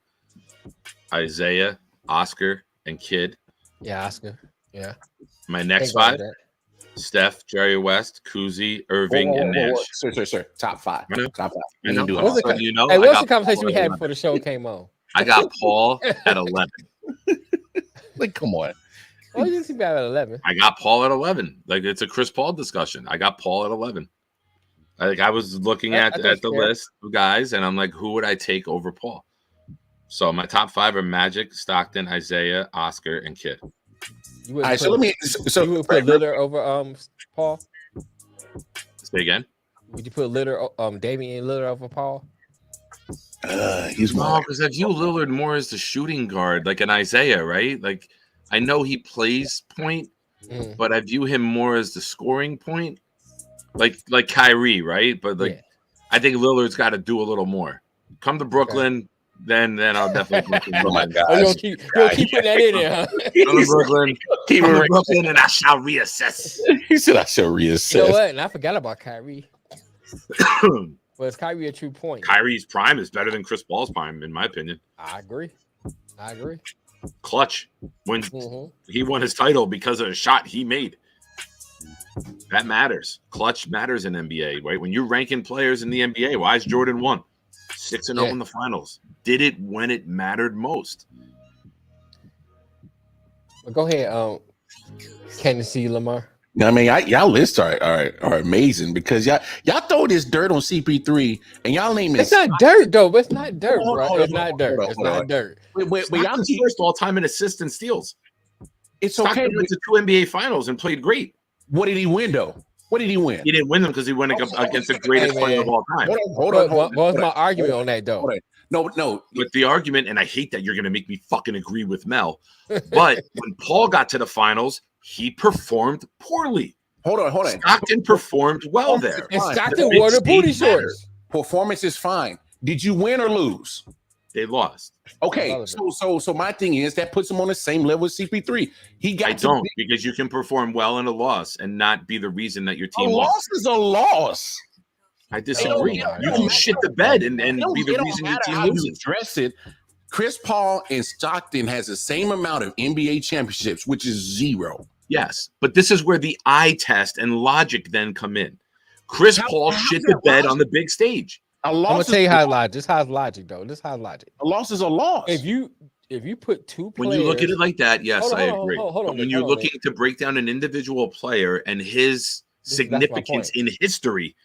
Isaiah, Oscar, and Kidd. Yeah, Oscar. Yeah. My next 5. Steph, Jerry West, Kuzi, Irving, and Nash. Sir. Top 5. I know. Top 5. I know. Do it What's all. the So, you know, Hey, I what's got the conversation Paul we at had 11. before the show came on? I got Paul at 11. Like, come on. Oh, you see me at 11. I got Paul at 11. Like, it's a Chris Paul discussion. I got Paul at 11. I was looking at the fair. list of guys, and I'm like, who would I take over Paul? So my top 5 are Magic, Stockton, Isaiah, Oscar, and Kidd. You All right, so let me. So you would put Litter over Paul? Say again. Would you put Damian Lillard over Paul? He's No, more. because I view Lillard more as the shooting guard, like an Isaiah, right? Like, I know he plays point, but I view him more as the scoring point, like Kyrie, right? But like, I think Lillard's got to do a little more. Come to Brooklyn, then I'll definitely. Oh my God! You'll keep putting that in there, huh? Come to Brooklyn, and I shall reassess. He said I shall reassess. You know what? And I forgot about Kyrie. Well, is Kyrie a true point? Kyrie's prime is better than Chris Paul's prime, in my opinion. I agree. Clutch when he won his title because of a shot he made. That matters. Clutch matters in NBA, right? When you're ranking players in the NBA, why is Jordan 1? 6-0 in the finals. Did it when it mattered most. Well, go ahead, Tennessee Lamar. I mean, y'all lists are amazing because y'all throw this dirt on CP3 and y'all name it. It's not dirt though. It's not dirt, bro. It's not dirt. It's not dirt. But y'all first all time in assists and steals. It's Stockton okay. went to 2 NBA finals and played great. What did he win though? What did he win? He didn't win them because he went against the greatest player of all time. Hold on. What was my argument on that though? No. But the argument, and I hate that you're going to make me fucking agree with Mel, but when Paul got to the finals, he performed poorly. Hold on. Stockton performed well there. And Stockton wore the booty shorts. Performance is fine. Did you win or lose? They lost. Okay, so my thing is that puts him on the same level as CP3. Because you can perform well in a loss and not be the reason that your team lost. Is a loss. I disagree. You can shit the bed and be the reason your team loses. Address it. Chris Paul and Stockton has the same amount of NBA championships, which is 0. Yes, but this is where the eye test and logic then come in. Chris Paul shit the bed on the big stage. I'm gonna tell you how logic. This has logic though. This has logic. A loss is a loss. If you put 2 players, when you look at it like that, yes, I agree. Hold on, but when you're looking to break down an individual player and his significance in history,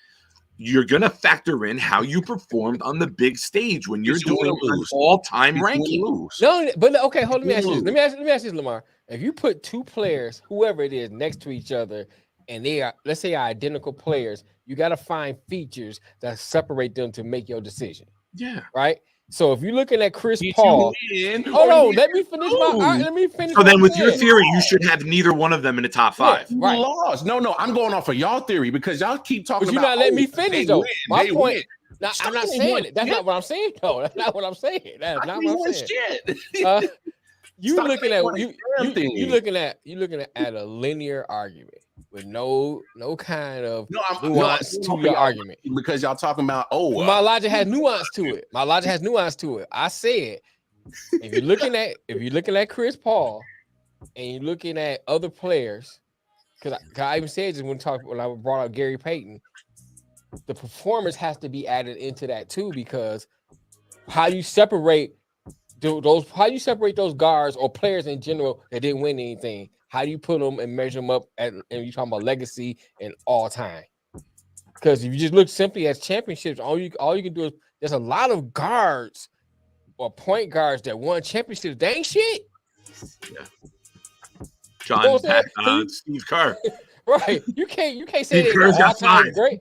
you're gonna factor in how you performed on the big stage when you're doing an all-time ranking. No, but okay, hold on. Let me ask you this, Lamar. If you put 2 players, whoever it is, next to each other, and they are, let's say, identical players, you got to find features that separate them to make your decision. Yeah. Right. So if you're looking at Chris Paul, hold on, let me finish So then, with your theory, you should have neither one of them in the top 5. Yeah, right. Lost. No, I'm going off of y'all theory because y'all keep talking but you're about. not letting me finish though. My point. Now, I'm not saying it. That's not what I'm saying though. That's not what I'm saying. That's not what I'm saying. You looking at a linear argument with no kind of nuance to your argument because y'all talking about my logic has nuance to it. I said if you're looking at Chris Paul and you're looking at other players, because I even said this when I brought up Gary Payton, the performance has to be added into that too, because how you separate those guards or players in general that didn't win anything? How do you put them and measure them up and you're talking about legacy and all time? Because if you just look simply as championships, all you can do is there's a lot of guards or point guards that won championships. They ain't shit. Yeah. John Steve Kerr. Right. You can't say Steve Kerr's got 5. Great.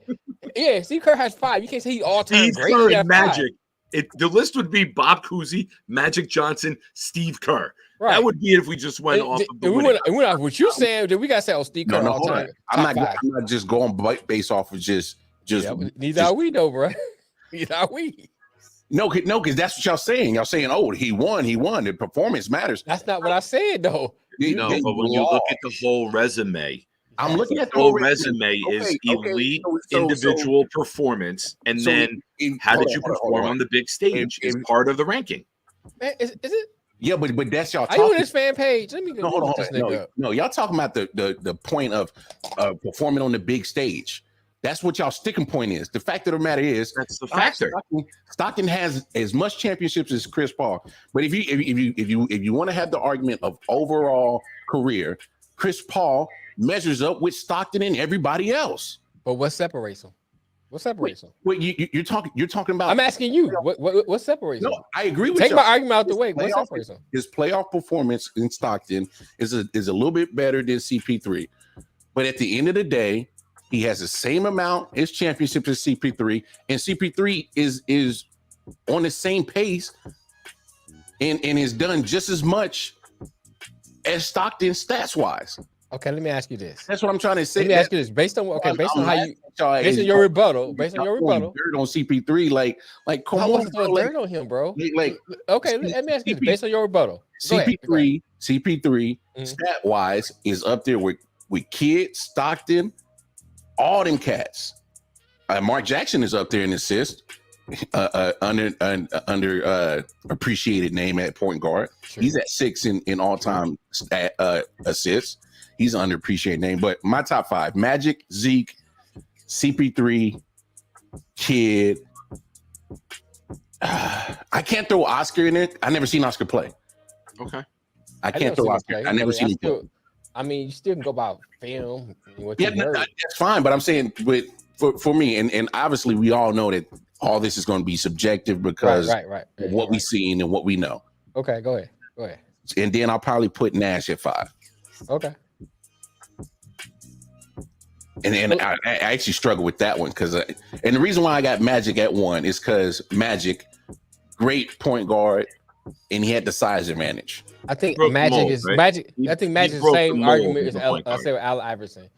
Yeah, Steve Kerr has 5. You can't say he's all-time great. Kerr and Magic. The list would be Bob Cousy, Magic Johnson, Steve Kerr. Right. That would be it if we just went off of the we went what you saying, then we gotta say Steve Kerr all time. I'm not just going based off of just neither are we though, bro. Neither are we. No, because that's what y'all saying. Y'all saying, he won. The performance matters. That's not what I said though. But when you look at the whole resume, I'm looking at the whole resume is elite individual performance, and then how did you perform on the big stage is part of the ranking. Man, is it? Yeah, but that's y'all Are you on talking. this fan page? Let me go. No, hold on, This hold on. nigga up. No, y'all talking about the point of performing on the big stage. That's what y'all sticking point is. The fact of the matter is, That's the factor. Stockton has as much championships as Chris Paul. But if you want to have the argument of overall career, Chris Paul measures up with Stockton and everybody else. But what separates them? What separates them? Wait, you're talking about. I'm asking you. What separates them? No, I agree with you. Take my argument out the way. What separates them? His playoff performance in Stockton is a little bit better than CP3, but at the end of the day, he has the same amount as championships as CP3, and CP3 is on the same pace and has done just as much as Stockton stats wise. Okay, let me ask you this. That's what I'm trying to say. Let me ask you this. Based on your rebuttal, dirt on CP3, like come I on, want to throw dirt on him, bro. Like okay, let me ask you this. Based on your rebuttal, CP3 stat wise is up there with Kidd, Stockton, all them cats. Mark Jackson is up there in assist, under appreciated name at point guard. Sure. He's at 6 in all time assists. He's an underappreciated name, but my top 5: Magic, Zeke, CP3, Kidd. I can't throw Oscar in it. I never seen Oscar play. Okay. I can't throw Oscar. I never seen him play. I mean, you still can go by film. That's fine. But I'm saying, for me, and obviously we all know that all this is going to be subjective because right. of what we've seen and what we know. Okay, go ahead. And then I'll probably put Nash at 5. Okay. And I actually struggle with that one because, and the reason why I got Magic at 1 is because Magic, great point guard, and he had the size advantage. I think Magic is Magic. I think Magic is the same argument as I say with Allen Iverson.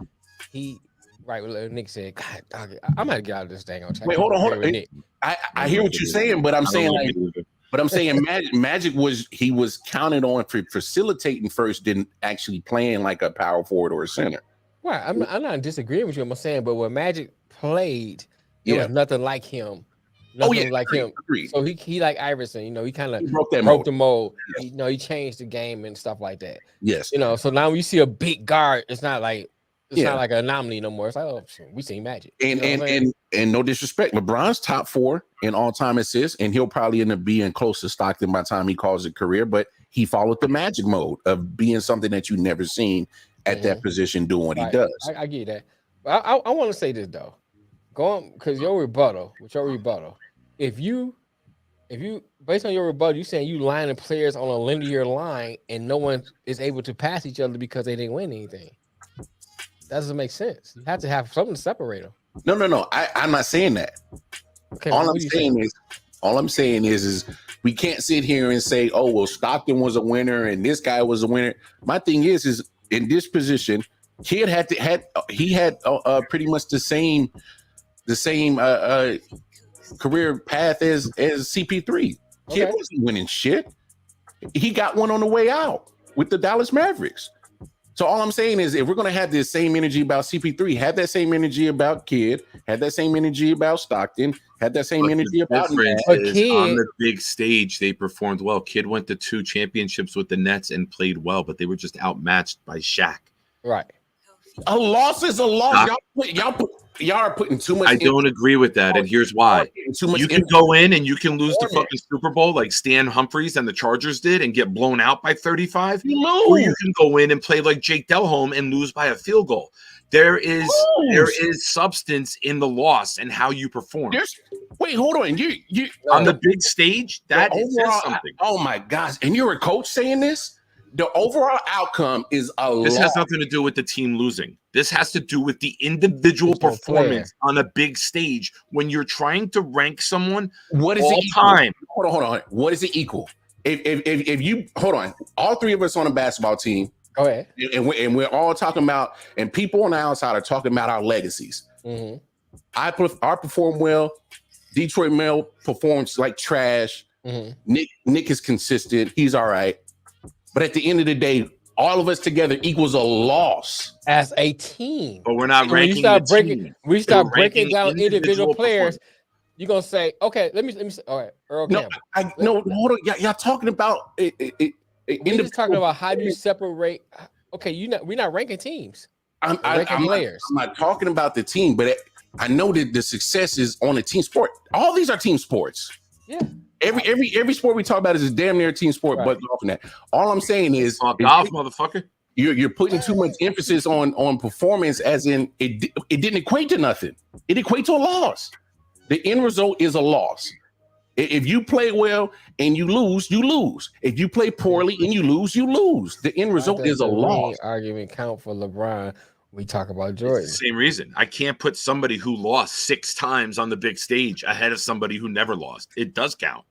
What Nick said. God, dog, I'm gonna get out of this thing. Wait, hold on. I hear what you're saying, but I'm saying Magic was counted on for facilitating first, didn't actually playing like a power forward or a center. Right, I'm not disagreeing with you. I'm saying, but when Magic played, it was nothing like him. Nothing like him. Agreed. So he like Iverson, he kind of broke the mold. Yes. He changed the game and stuff like that. Yes. So now when you see a big guard, it's not like not like an anomaly no more. It's like, oh, we seen Magic. And no disrespect, LeBron's top 4 in all-time assists, and he'll probably end up being close to Stockton by the time he calls it career, but he followed the Magic mode of being something that you've never seen at that position doing what he does. I get that. But I want to say this though. Go on, because your rebuttal, if you based on your rebuttal, you saying you lining players on a linear line and no one is able to pass each other because they didn't win anything. That doesn't make sense. You have to have something to separate them. No. I'm not saying that. Okay, all I'm saying is we can't sit here and say, oh, well, Stockton was a winner and this guy was a winner. My thing is in this position, Kidd had pretty much the same career path as CP3. Kidd wasn't winning shit. He got one on the way out with the Dallas Mavericks. So all I'm saying is, if we're going to have this same energy about CP3, have that same energy about Kidd, have that same energy about Stockton, have that same energy about Kidd. On the big stage, they performed well. Kidd went to 2 championships with the Nets and played well, but they were just outmatched by Shaq. Right. A loss is a loss. Y'all are putting too much. I don't agree with that, and here's why. You can go in and you can lose the fucking Super Bowl like Stan Humphries and the Chargers did and get blown out by 35. Or you can go in and play like Jake Delhomme and lose by a field goal. There is substance in the loss and how you perform. Wait, hold on. You on the big stage, that is something. Oh my gosh! And you're a coach saying this? The overall outcome is a loss. This has nothing to do with the team losing. This has to do with the individual performance on a big stage when you're trying to rank someone. What is all it time? Hold on. What is it equal? If you hold on, all 3 of us on a basketball team. Go ahead. And we're all talking about, and people on the outside are talking about our legacies. Mm-hmm. I perform well. Detroit Mel performs like trash. Mm-hmm. Nick is consistent. He's all right. But at the end of the day, all of us together equals a loss as a team. But we're not ranking. We start breaking down individual players. You gonna say, okay, let me say, all right, Earl No, Campbell. no, hold on. Y'all talking about it. We're just talking about how do you separate. Okay, we're not ranking teams. I'm ranking players. I'm not talking about the team, but I know that the success is on a team sport. All these are team sports. Yeah. Every sport we talk about is a damn near team sport, Right. but golf and that. All I'm saying is golf, motherfucker. You're putting too much emphasis on performance, as in it didn't equate to nothing. It equates to a loss. The end result is a loss. If you play well and you lose, you lose. If you play poorly and you lose, you lose. The end result is a loss. Argument count for LeBron. We talk about Jordan. It's the same reason. I can't put somebody who lost 6 times on the big stage ahead of somebody who never lost. It does count.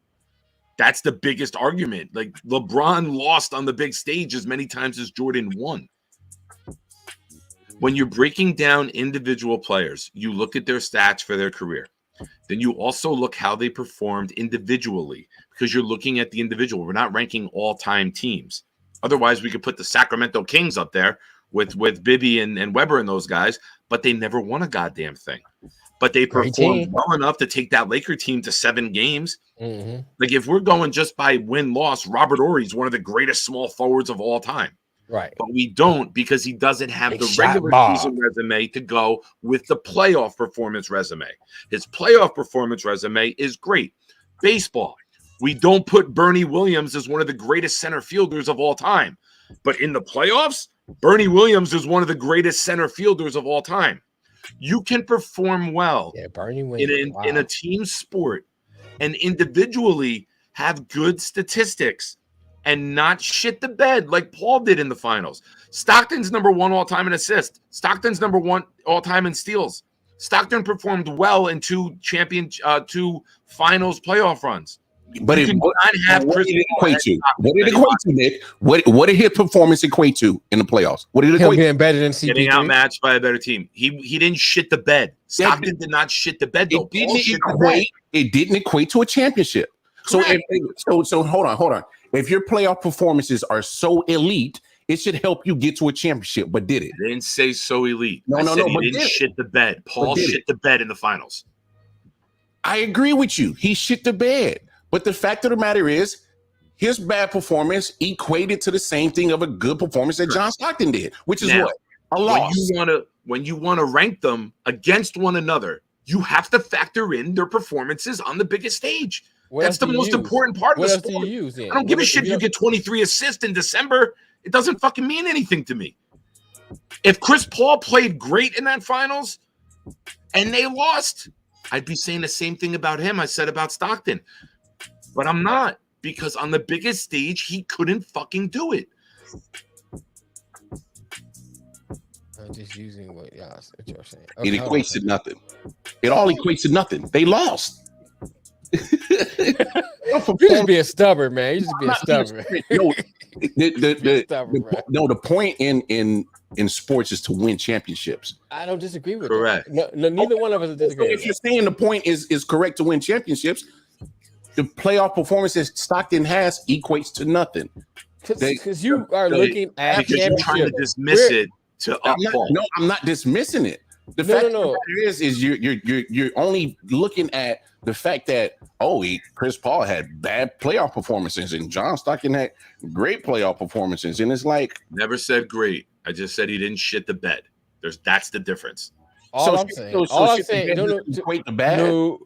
That's the biggest argument. Like, LeBron lost on the big stage as many times as Jordan won. When you're breaking down individual players, you look at their stats for their career. Then you also look how they performed individually, because you're looking at the individual. We're not ranking all-time teams. Otherwise, we could put the Sacramento Kings up there with Bibby and Weber and those guys, but they never won a goddamn thing. But they performed well enough to take that Laker team to 7 games. Mm-hmm. Like, if we're going just by win-loss, Robert Horry is one of the greatest small forwards of all time. Right. But we don't, because he doesn't have the regular season resume to go with the playoff performance resume. His playoff performance resume is great. Baseball, we don't put Bernie Williams as one of the greatest center fielders of all time. But in the playoffs, Bernie Williams is one of the greatest center fielders of all time. You can perform well in a team sport and individually have good statistics and not shit the bed like Paul did in the finals. Stockton's number 1 all-time in assists. Stockton's number 1 all-time in steals. Stockton performed well in 2 finals playoff runs. But what did it equate to? What did it equate to, Nick? What did his performance equate to in the playoffs? What did it equate? Getting better than CP3? Getting outmatched by a better team. He didn't shit the bed. Stockton did not shit the bed, though. It didn't equate to a championship. So hold on. If your playoff performances are so elite, it should help you get to a championship. But did it? I didn't say so elite. No. He didn't shit the bed. Paul shit the bed in the finals. I agree with you. He shit the bed. But the fact of the matter is, his bad performance equated to the same thing of a good performance that John Stockton did, which is what? A loss. When you want to rank them against one another, you have to factor in their performances on the biggest stage. That's the most important part of the sport. I don't give a shit if you get 23 assists in December. It doesn't fucking mean anything to me. If Chris Paul played great in that finals and they lost, I'd be saying the same thing about him I said about Stockton. But I'm not, because on the biggest stage, he couldn't fucking do it. I'm just using what you're saying. Okay, it equates to nothing. It all equates to nothing. They lost. You just being stubborn, man. You just being stubborn. The point in sports is to win championships. I don't disagree with correct. That. No, neither one of us disagree. If you're saying the point is correct to win championships, the playoff performance that Stockton has equates to nothing. Because you are looking at because you're trying to dismiss it to I'm not dismissing it. The fact of the matter is you're only looking at the fact that Chris Paul had bad playoff performances and John Stockton had great playoff performances, and it's like never said great. I just said he didn't shit the bed. That's the difference. I'm saying, no.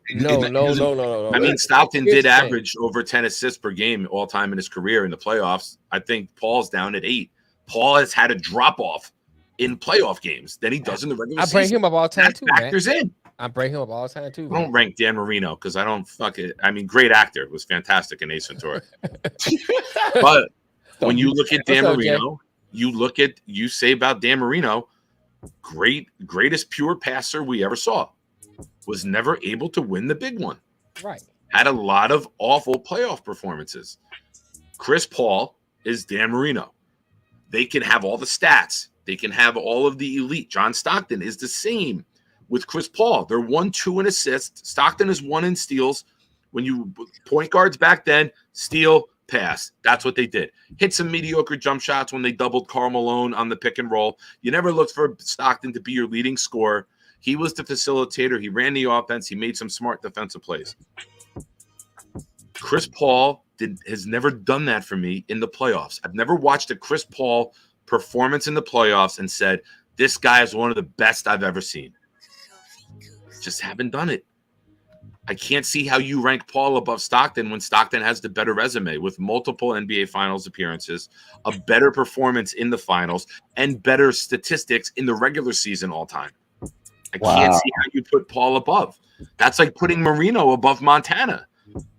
I mean, Stockton did average over 10 assists per game all time in his career in the playoffs. I think Paul's down at 8. Paul has had a drop off in playoff games than he does in the regular season. I bring him up all time too, factors in. I bring him up all time too. I don't rank Dan Marino because I don't fuck it. I mean, great actor, was fantastic in Ace Ventura. But when you look at Dan Marino, you say about Dan Marino, greatest pure passer we ever saw, was never able to win the big one. Right. Had a lot of awful playoff performances. Chris Paul is Dan Marino. They can have all the stats. They can have all of the elite. John Stockton is the same with Chris Paul. They're 1-2 in assists. Stockton is 1 in steals. When you point guards back then, steal, pass. That's what they did. Hit some mediocre jump shots when they doubled Karl Malone on the pick and roll. You never looked for Stockton to be your leading scorer. He was the facilitator. He ran the offense. He made some smart defensive plays. Chris Paul has never done that for me in the playoffs. I've never watched a Chris Paul performance in the playoffs and said, this guy is one of the best I've ever seen. Just haven't done it. I can't see how you rank Paul above Stockton when Stockton has the better resume with multiple NBA Finals appearances, a better performance in the finals, and better statistics in the regular season all time. I can't see how you put Paul above. That's like putting Marino above Montana.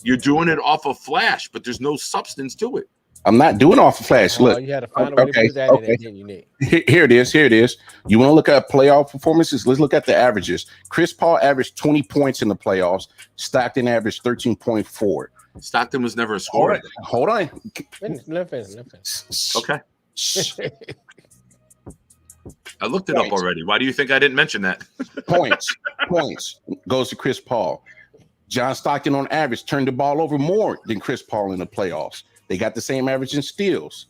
You're doing it off of flash, but there's no substance to it. I'm not doing off of flash. Look, you had to find a way to put that in there, didn't you, Nick? Here it is. Here it is. You want to look at playoff performances? Let's look at the averages. Chris Paul averaged 20 points in the playoffs. Stockton averaged 13.4. Stockton was never a scorer. Hold on. Let me finish. Okay. I looked it up already. Why do you think I didn't mention that? Points goes to Chris Paul. John Stockton on average turned the ball over more than Chris Paul in the playoffs. They got the same average in steals.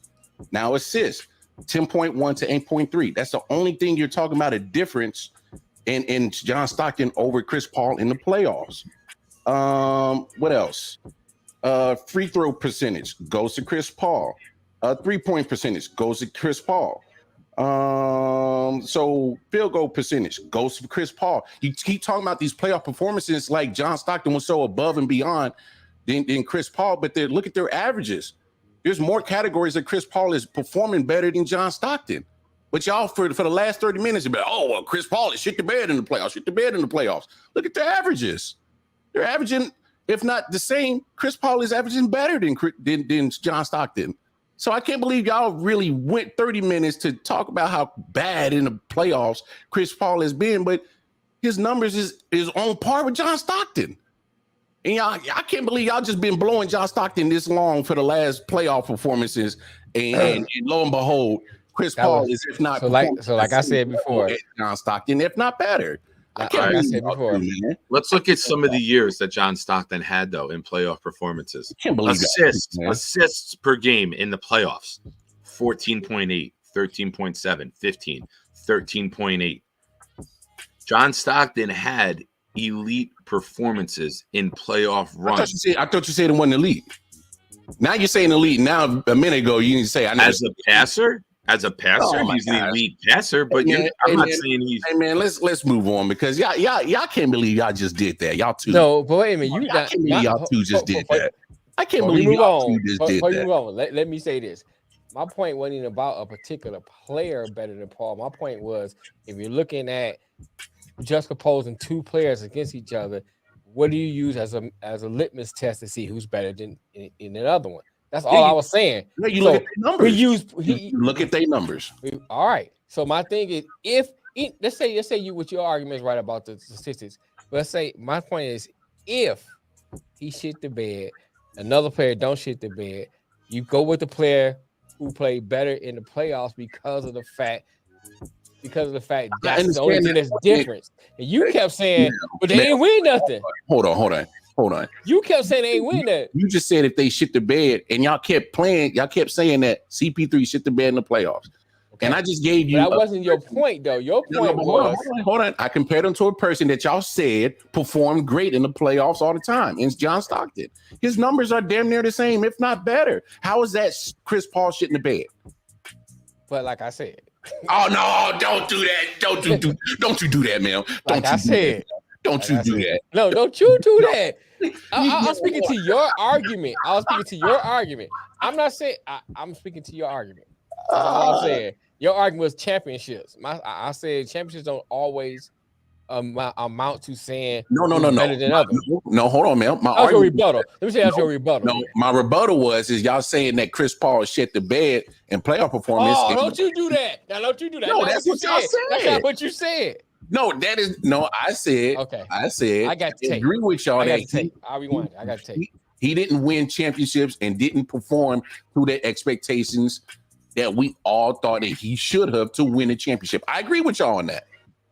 Now assists, 10.1 to 8.3. That's the only thing you're talking about a difference in John Stockton over Chris Paul in the playoffs. What else? Free throw percentage goes to Chris Paul. 3-point percentage goes to Chris Paul. So field goal percentage goes to Chris Paul. You keep talking about these playoff performances like John Stockton was so above and beyond than Chris Paul, but look at their averages. There's more categories that Chris Paul is performing better than John Stockton. But y'all, for the last 30 minutes, you'll be like, oh, well, Chris Paul is shit the bed in the playoffs. Look at their averages. They're averaging, if not the same, Chris Paul is averaging better than John Stockton. So I can't believe y'all really went 30 minutes to talk about how bad in the playoffs Chris Paul has been, but his numbers is on par with John Stockton. And I can't believe y'all just been blowing John Stockton this long for the last playoff performances, and lo and behold, Chris Paul is, if not, like I said before, John Stockton, if not better. Let's look at some of the years that John Stockton had, though, in playoff performances. I can't believe assists per game in the playoffs: 14.8, 13.7, 15, 13.8. John Stockton had elite performances in playoff runs. I thought you said it wasn't elite. Now you're saying elite. Now a minute ago you need to say as a passer, he's an elite passer. But I'm not saying he's. Hey man, let's move on because y'all can't believe y'all just did that. Y'all two. No, but wait a minute, y'all two just did that. I can't believe y'all two just did that. Let me say this. My point wasn't even about a particular player better than Paul. My point was if you're looking at just opposing two players against each other, what do you use as a litmus test to see who's better than in the other one? That's all I was saying. You look at their numbers. Look at their numbers. All right. So my thing is, let's say you with your arguments right about the statistics. But let's say my point is, if he shit the bed, another player don't shit the bed, you go with the player who played better in the playoffs because of the fact that's the only thing that's different. And you kept saying, but they ain't win nothing. Hold on. You kept saying they ain't win that. You just said if they shit the bed, and y'all kept saying that CP3 shit the bed in the playoffs. Okay. And I just gave you. But that wasn't your point, though. Your point was. Hold on. I compared him to a person that y'all said performed great in the playoffs all the time. And it's John Stockton. His numbers are damn near the same, if not better. How is that Chris Paul shit in the bed? But like I said. Oh no! Don't do that! Don't you do that, man! Don't you do that! No, don't you do that! I was speaking to your argument. I'm not saying I'm speaking to your argument. That's all I'm saying. Your argument was championships. I said championships don't always amount to saying better than others. No, hold on, man. That's your rebuttal. Let me say that's your rebuttal. No, my rebuttal is y'all saying that Chris Paul shit the bed in playoff performance. Oh, don't you do that. Now, don't you do that. No, that's what y'all said. That's not what you said. No, that is no. I said. Okay. I said. I got to agree with y'all. I'll rewind. I got to take. He didn't win championships and didn't perform to the expectations that we all thought that he should have to win a championship. I agree with y'all on that.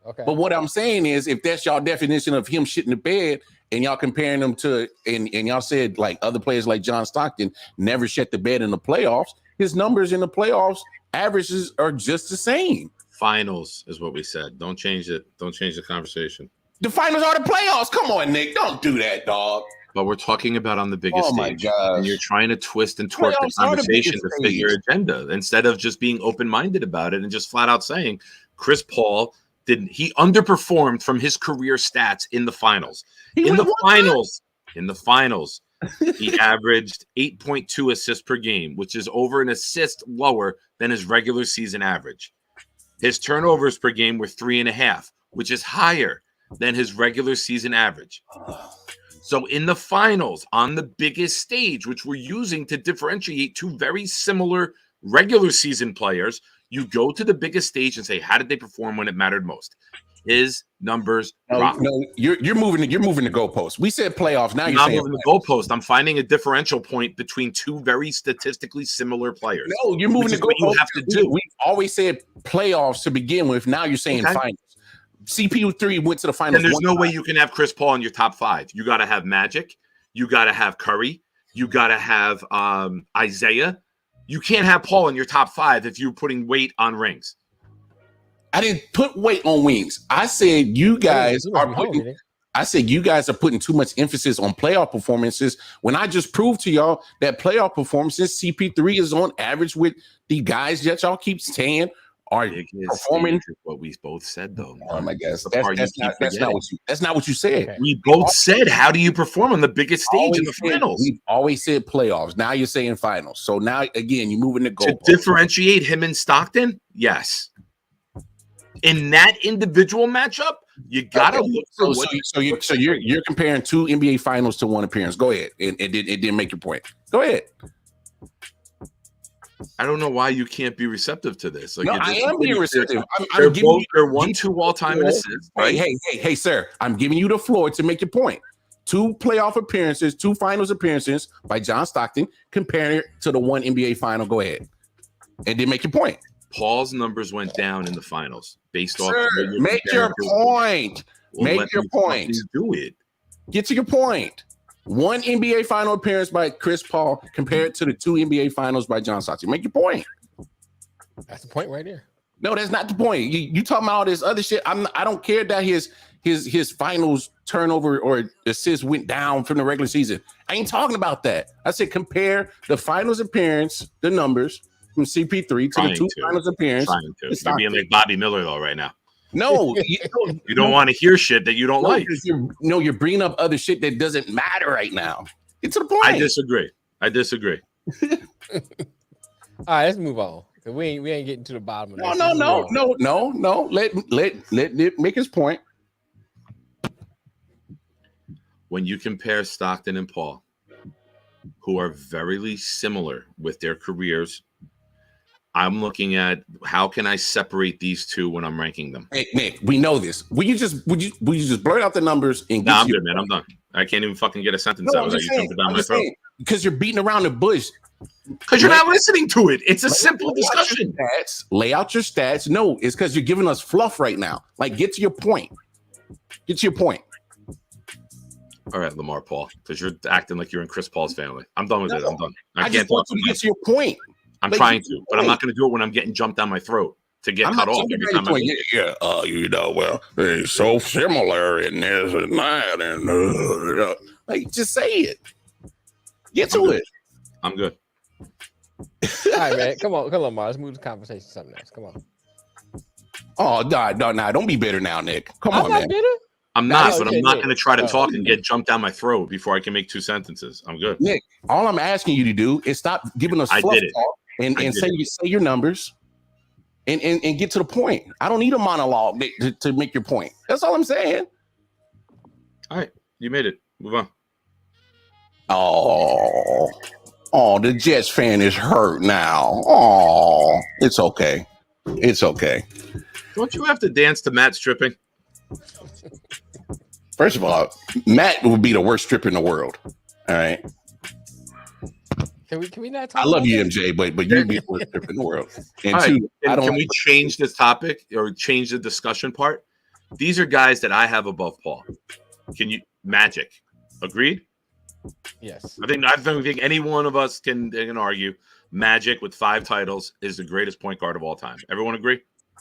Okay. But what I'm saying is, if that's y'all definition of him shitting the bed, and y'all comparing him to, and y'all said like other players like John Stockton never shit the bed in the playoffs, his numbers in the playoffs averages are just the same. Finals is what we said. Don't change it. Don't change the conversation. The finals are the playoffs. Come on, Nick. Don't do that, dog. But we're talking about on the biggest stage. Gosh. And you're trying to twist and twerk the conversation to fit your agenda instead of just being open-minded about it and just flat out saying Chris Paul he underperformed from his career stats in the finals. In the finals, he averaged 8.2 assists per game, which is over an assist lower than his regular season average. His turnovers per game were 3.5, which is higher than his regular season average. So in the finals, on the biggest stage, which we're using to differentiate two very similar regular season players, you go to the biggest stage and say, how did they perform when it mattered most? His numbers drop. No, you're moving the goalpost. We said playoffs. Now you're saying moving the goalpost. I'm finding a differential point between two very statistically similar players. No, you're moving the goalpost. You have to do. We always said playoffs to begin with. Now you're saying finals. CP3 went to the finals. And there's no way you can have Chris Paul in your top 5. You got to have Magic. You got to have Curry. You got to have Isaiah. You can't have Paul in your top 5 if you're putting weight on rings. I didn't put weight on wings. I said you guys are putting. I said you guys are putting too much emphasis on playoff performances when I just proved to y'all that playoff performances, CP3 is on average with the guys that y'all keep saying are performing. What we both said, though. Oh my gosh, that's not what you said. Okay. We both said, how do you perform on the biggest stage in the finals? We've always said playoffs. Now you're saying finals. So now again, you're moving the goal. To differentiate him and Stockton, yes. In that individual matchup, you gotta look for so you're comparing 2 NBA finals to 1 appearance. Go ahead, and it didn't make your point. Go ahead. I don't know why you can't be receptive to this. Like, no, I am being receptive. They're 1-2 all-time in assists. Right? Hey, sir, I'm giving you the floor to make your point. 2 playoff appearances, 2 finals appearances by John Stockton, comparing it to the 1 NBA final. Go ahead, and then make your point. Paul's numbers went down in the finals based off. Make your point. Make your point. Do it. Get to your point. 1 NBA final appearance by Chris Paul compared to the 2 NBA finals by John Stockton. Make your point. That's the point right there. No, that's not the point. You talking about all this other shit. I don't care that his finals turnover or assists went down from the regular season. I ain't talking about that. I said compare the finals appearance, the numbers from CP3 to the 2 finals appearance. You're being like Bobby Miller though right now. No, you don't want to hear shit that you don't like. You're bringing up other shit that doesn't matter right now. Get to the point. I disagree. All right, let's move on. We ain't getting to the bottom of this. No. Let Nick make his point. When you compare Stockton and Paul, who are very similar with their careers, I'm looking at how can I separate these two when I'm ranking them. Hey, Nick, we know this. Would you just blurt out the numbers and get I'm good, man. I'm done. I can't even fucking get a sentence out without you jumping down my throat. Because you're beating around the bush. Because you're not listening to it. It's a simple discussion. Lay out your stats. No, it's because you're giving us fluff right now. Like, get to your point. Get to your point. All right, Lamar Paul, because you're acting like you're in Chris Paul's family. I'm done with it. I'm done. I just want you to get to your point. I'm trying to, but I'm not going to do it when I'm getting jumped down my throat to get cut off every time. Well, they're so similar in this and that, and like, just say it. Get to it. I'm good. All right, man. Come on, Mar. Let's move the conversation to something else. Come on. Oh, no, don't be bitter now, Nick. Come on, man. Bitter? I'm not, but I'm not going to try to talk and get jumped down my throat before I can make 2 sentences. I'm good. Nick, all I'm asking you to do is stop giving us fluff talk and say your numbers and get to the point. I don't need a monologue to make your point. That's all I'm saying. All right. You made it. Move on. Oh, the Jets fan is hurt now. Oh, it's okay. It's okay. Don't you have to dance to Matt stripping? First of all, Matt would be the worst stripper in the world. All right. Can we not talk? I love you, MJ, but you'd be the worst stripper in the world. And two, can we change this topic or change the discussion part? These are guys that I have above Paul. Magic? Agreed? Yes. I think any one of us can argue Magic with 5 titles is the greatest point guard of all time. Everyone agree?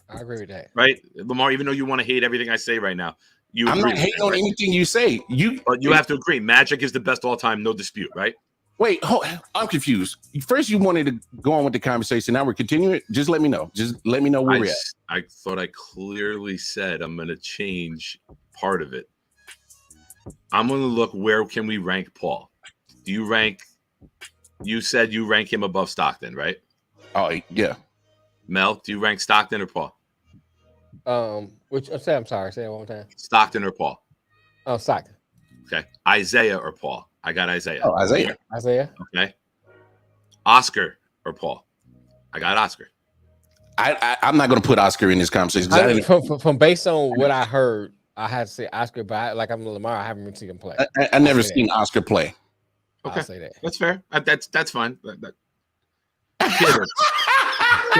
I agree with that. Right, Lamar. Even though you want to hate everything I say right now, I'm not hating on anything you say. But you have to agree. Magic is the best all time, no dispute, right? Wait, I'm confused. First, you wanted to go on with the conversation. Now we're continuing. Just let me know. Just let me know where we're at. I thought I clearly said I'm going to change part of it. I'm going to look where can we rank Paul. Do you rank? You said you rank him above Stockton, right? Oh yeah. Mel, do you rank Stockton or Paul? Which I'm sorry. Say it one more time. Stockton or Paul? Oh, Stockton. Okay. Isaiah or Paul? I got Isaiah. Oh, Isaiah. Okay. Oscar or Paul? I got Oscar. I'm not going to put Oscar in this conversation. From based on what I heard, I had to say Oscar, but like I'm Lamar, I haven't even seen him play. I never seen Oscar play. Okay, I'll say that. That's fair. That's fine. Kid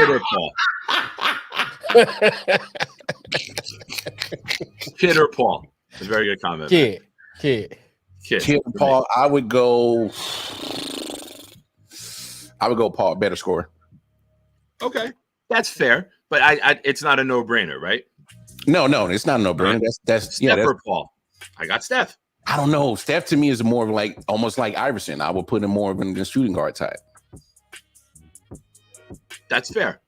or Paul? Kid or Paul? It's a very good comment. Kid Paul. I would go Paul, better scorer. Okay, that's fair, but I it's not a no-brainer, right? No, it's not a no-brainer. That's Steph or Paul. I got Steph. I don't know. Steph to me is more of like almost like Iverson. I would put him more of in the shooting guard type. That's fair.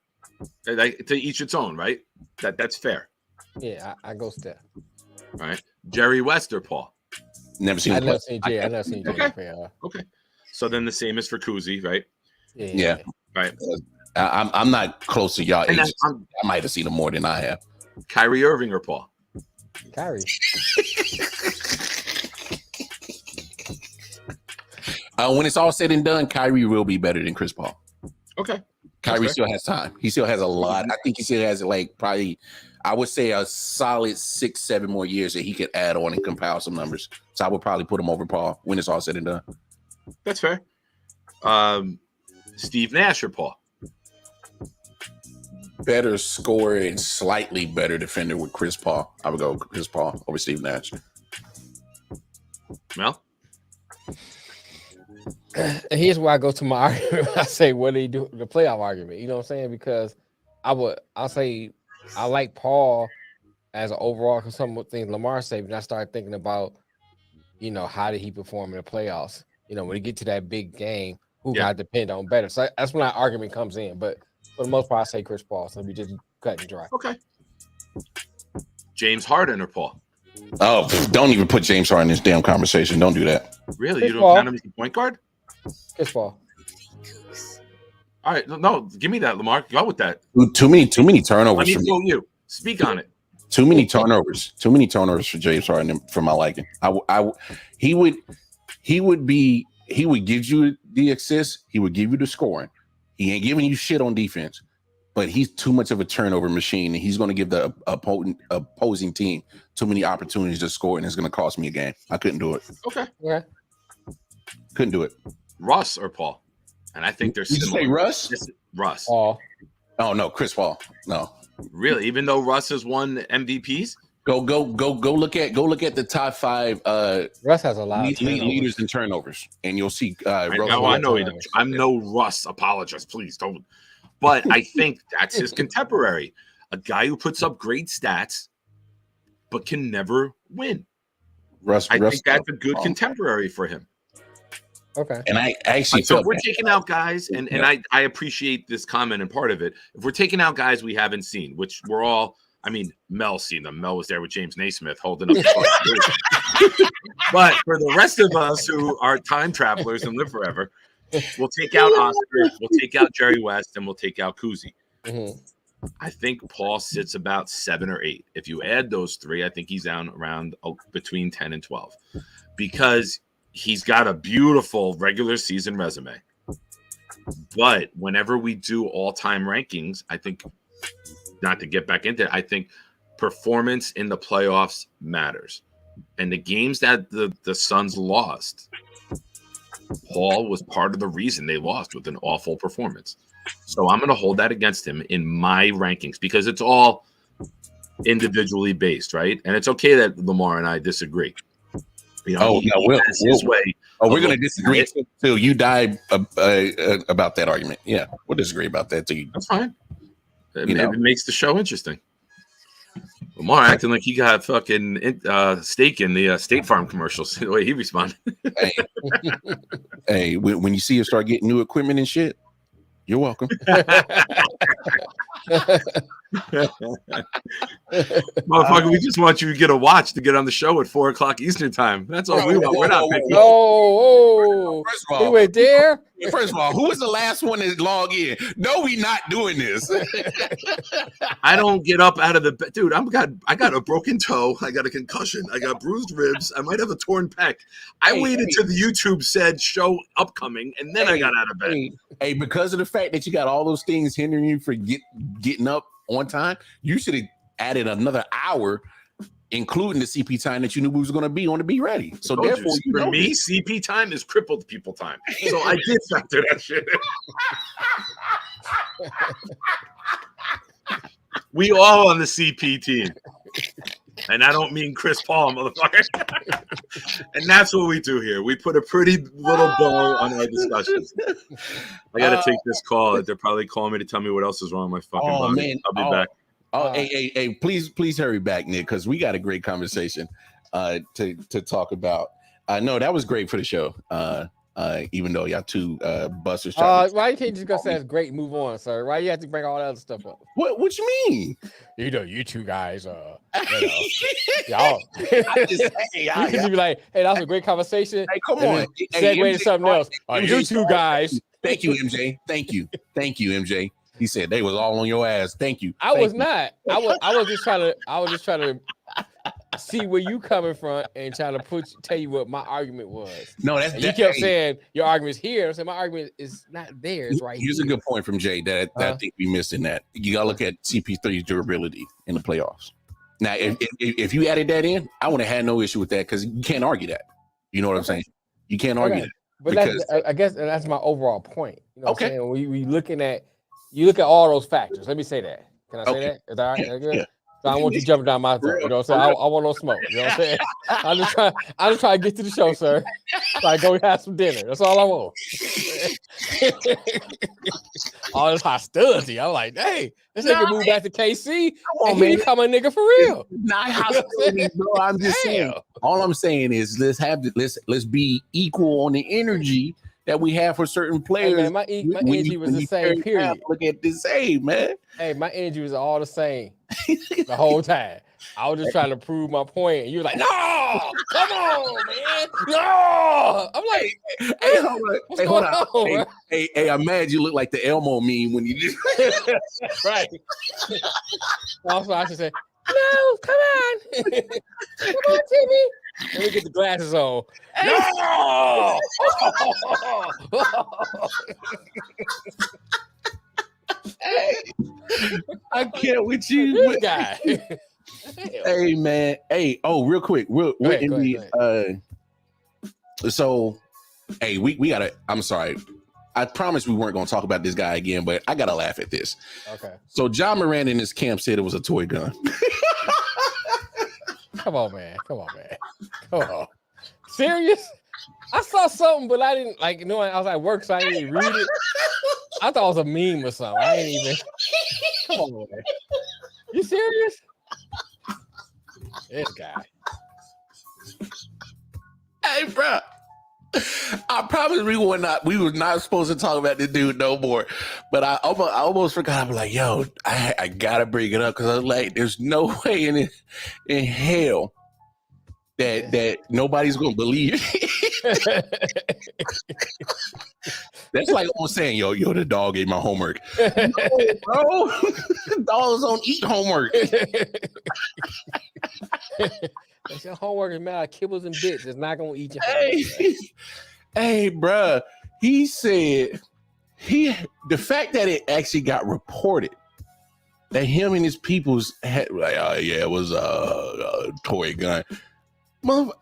To each its own, right? That's fair. Yeah, I go Steph. All right, Jerry West or Paul? Never seen. I never seen Jerry. Okay. So then the same is for Kuzi, right? Yeah. Right. I'm not close to y'all age. I might have seen him more than I have. Kyrie Irving or Paul? Kyrie. When it's all said and done, Kyrie will be better than Chris Paul. Okay. Kyrie still has time. He still has a lot. I think he still has like probably, I would say a solid 6-7 more years that he could add on and compile some numbers. So I would probably put him over Paul when it's all said and done. That's fair. Steve Nash or Paul? Better scorer and slightly better defender with Chris Paul. I would go Chris Paul over Steve Nash. Well, here's where I go to my argument. I say, what do you do? The playoff argument. You know what I'm saying? Because I'll say I like Paul as an overall, because some things Lamar said, and I started thinking about, how did he perform in the playoffs? When he get to that big game, who got to depend on better. So that's when that argument comes in. But for the most part, I say Chris Paul. So we just cut and dry. Okay. James Harden or Paul? Oh, don't even put James Harden in this damn conversation. Don't do that. Really? Chris You don't Paul. count him as a point guard? Chris Paul. All right. No, give me that, Lamar. Go with that. Too many turnovers. Let me quote you. Speak on it. Too many turnovers. Too many turnovers for James Harden for my liking. He would give you the assists. He would give you the scoring. He ain't giving you shit on defense, but he's too much of a turnover machine, and he's going to give the opposing team too many opportunities to score, and it's going to cost me a game. I couldn't do it. Okay. Yeah. Couldn't do it. Russ or Paul? And I think they're Did you similar. say Russ? Russ. Paul. Oh no, Chris Paul. No. Really? Even though Russ has won MVPs? Go look at the top 5 Russ has a lot of leaders in turnovers, and you'll see. I know he does. I'm no Russ apologist. Please don't. But I think that's his contemporary, a guy who puts up great stats, but can never win. I think that's a good contemporary for him. Okay. And I actually so if we're taking out guys, and I appreciate this comment and part of it. If we're taking out guys we haven't seen, which we're all. I mean, Mel's seen them. Mel was there with James Naismith holding up the But for the rest of us who are time travelers and live forever, we'll take out Oscar, we'll take out Jerry West, and we'll take out Kuzi. Mm-hmm. I think Paul sits about 7 or 8. If you add those 3, I think he's down around between 10 and 12 because he's got a beautiful regular season resume. But whenever we do all-time rankings, I think – not to get back into it, I think performance in the playoffs matters. And the games that the Suns lost, Paul was part of the reason they lost with an awful performance. So I'm going to hold that against him in my rankings because it's all individually based, right? And it's okay that Lamar and I disagree. He has his way. Oh, we're going to disagree until you die about that argument. Yeah, we'll disagree about that too. That's fine. It makes the show interesting. Lamar acting like he got fucking stake in the State Farm commercials. The way he responded. Hey, when you see us start getting new equipment and shit, you're welcome. Motherfucker, we just want you to get a watch to get on the show at 4:00 Eastern time. That's all we want. We're not picking. First of all, he went there. First of all, who was the last one to log in? No, we not doing this. I don't get up out of the bed, dude. I got a broken toe. I got a concussion. I got bruised ribs. I might have a torn pec. I waited till the YouTube said show upcoming, and then I got out of bed. Hey, because of the fact that you got all those things hindering you for getting up on time, you should have added another hour, including the CP time that you knew we was going to be on to be ready. So therefore, for me, CP time is crippled people time. So I did factor that shit in. We all on the CP team. And I don't mean Chris Paul, motherfucker. And that's what we do here. We put a pretty little bow on our discussions. I got to take this call. They're probably calling me to tell me what else is wrong with my fucking body. Man. I'll be back. Hey, please hurry back, Nick, because we got a great conversation to talk about. No, that was great for the show. Even though y'all two busters. Why you can't just go say it's great? Move on, sir. Why you have to bring all that other stuff up? What you mean? You two guys. Y'all. You can just be like, hey, that was a great conversation. Hey, come on. Segue to something else. You two guys. Thank you, MJ. Thank you, MJ. He said they was all on your ass. Thank you. I was not. I was just trying to see where you coming from and trying to tell you what my argument was. No, you kept saying your argument's here. So my argument is not there. It's right Here's here. a good point from Jay that I think we missed in that. You gotta look at CP3's durability in the playoffs. Now, if you added that in, I would have had no issue with that because you can't argue that. You know what I'm saying? You can't argue that. But I guess that's my overall point. You know what I'm saying? We looking at all those factors. Let me say that. Can I say that? Is that all right? Is that good? Yeah. So I don't want you jumping down my throat. You know what I'm saying? I want no smoke. You know what I'm saying? I'm just trying to get to the show, sir. So I go have some dinner. That's all I want. All this hostility. I'm like, hey, this nigga move back to KC and he become a nigga for real. Not hostility, bro. I'm just saying. All I'm saying is let's be equal on the energy that we have for certain players. Hey man, my energy was the same, period. Look at this, hey man. Hey, my energy was all the same the whole time. I was just trying to prove my point, and you were like, "No, come on, man, no." I'm like, "Hey, hold on. Hey, I'm mad you look like the Elmo meme when you just right." Also, I should say, "No, come on, come on, Timmy." Let me get the glasses on. No! Hey, I can't with you, this guy. Hey man, hey, real quick, we're in the so hey, we gotta. I'm sorry. I promised we weren't gonna talk about this guy again, but I gotta laugh at this. Okay. So John Moran in his camp said it was a toy gun. Come on, man. Come on. Serious? I saw something, but I didn't I was at work, so I didn't even read it. I thought it was a meme or something. I ain't even. Come on, man. You serious? This guy. Hey, bro. I promise we were not supposed to talk about this dude no more. But I almost forgot. I'm like, yo, I gotta bring it up because I was like, there's no way in hell that nobody's gonna believe. That's like I'm saying, yo, the dog ate my homework. No, bro, dogs don't eat homework. That's your homework is made out of kibbles and bits. It's not gonna eat your homework. Hey, bro. He said the fact that it actually got reported that him and his peoples had it was a toy gun.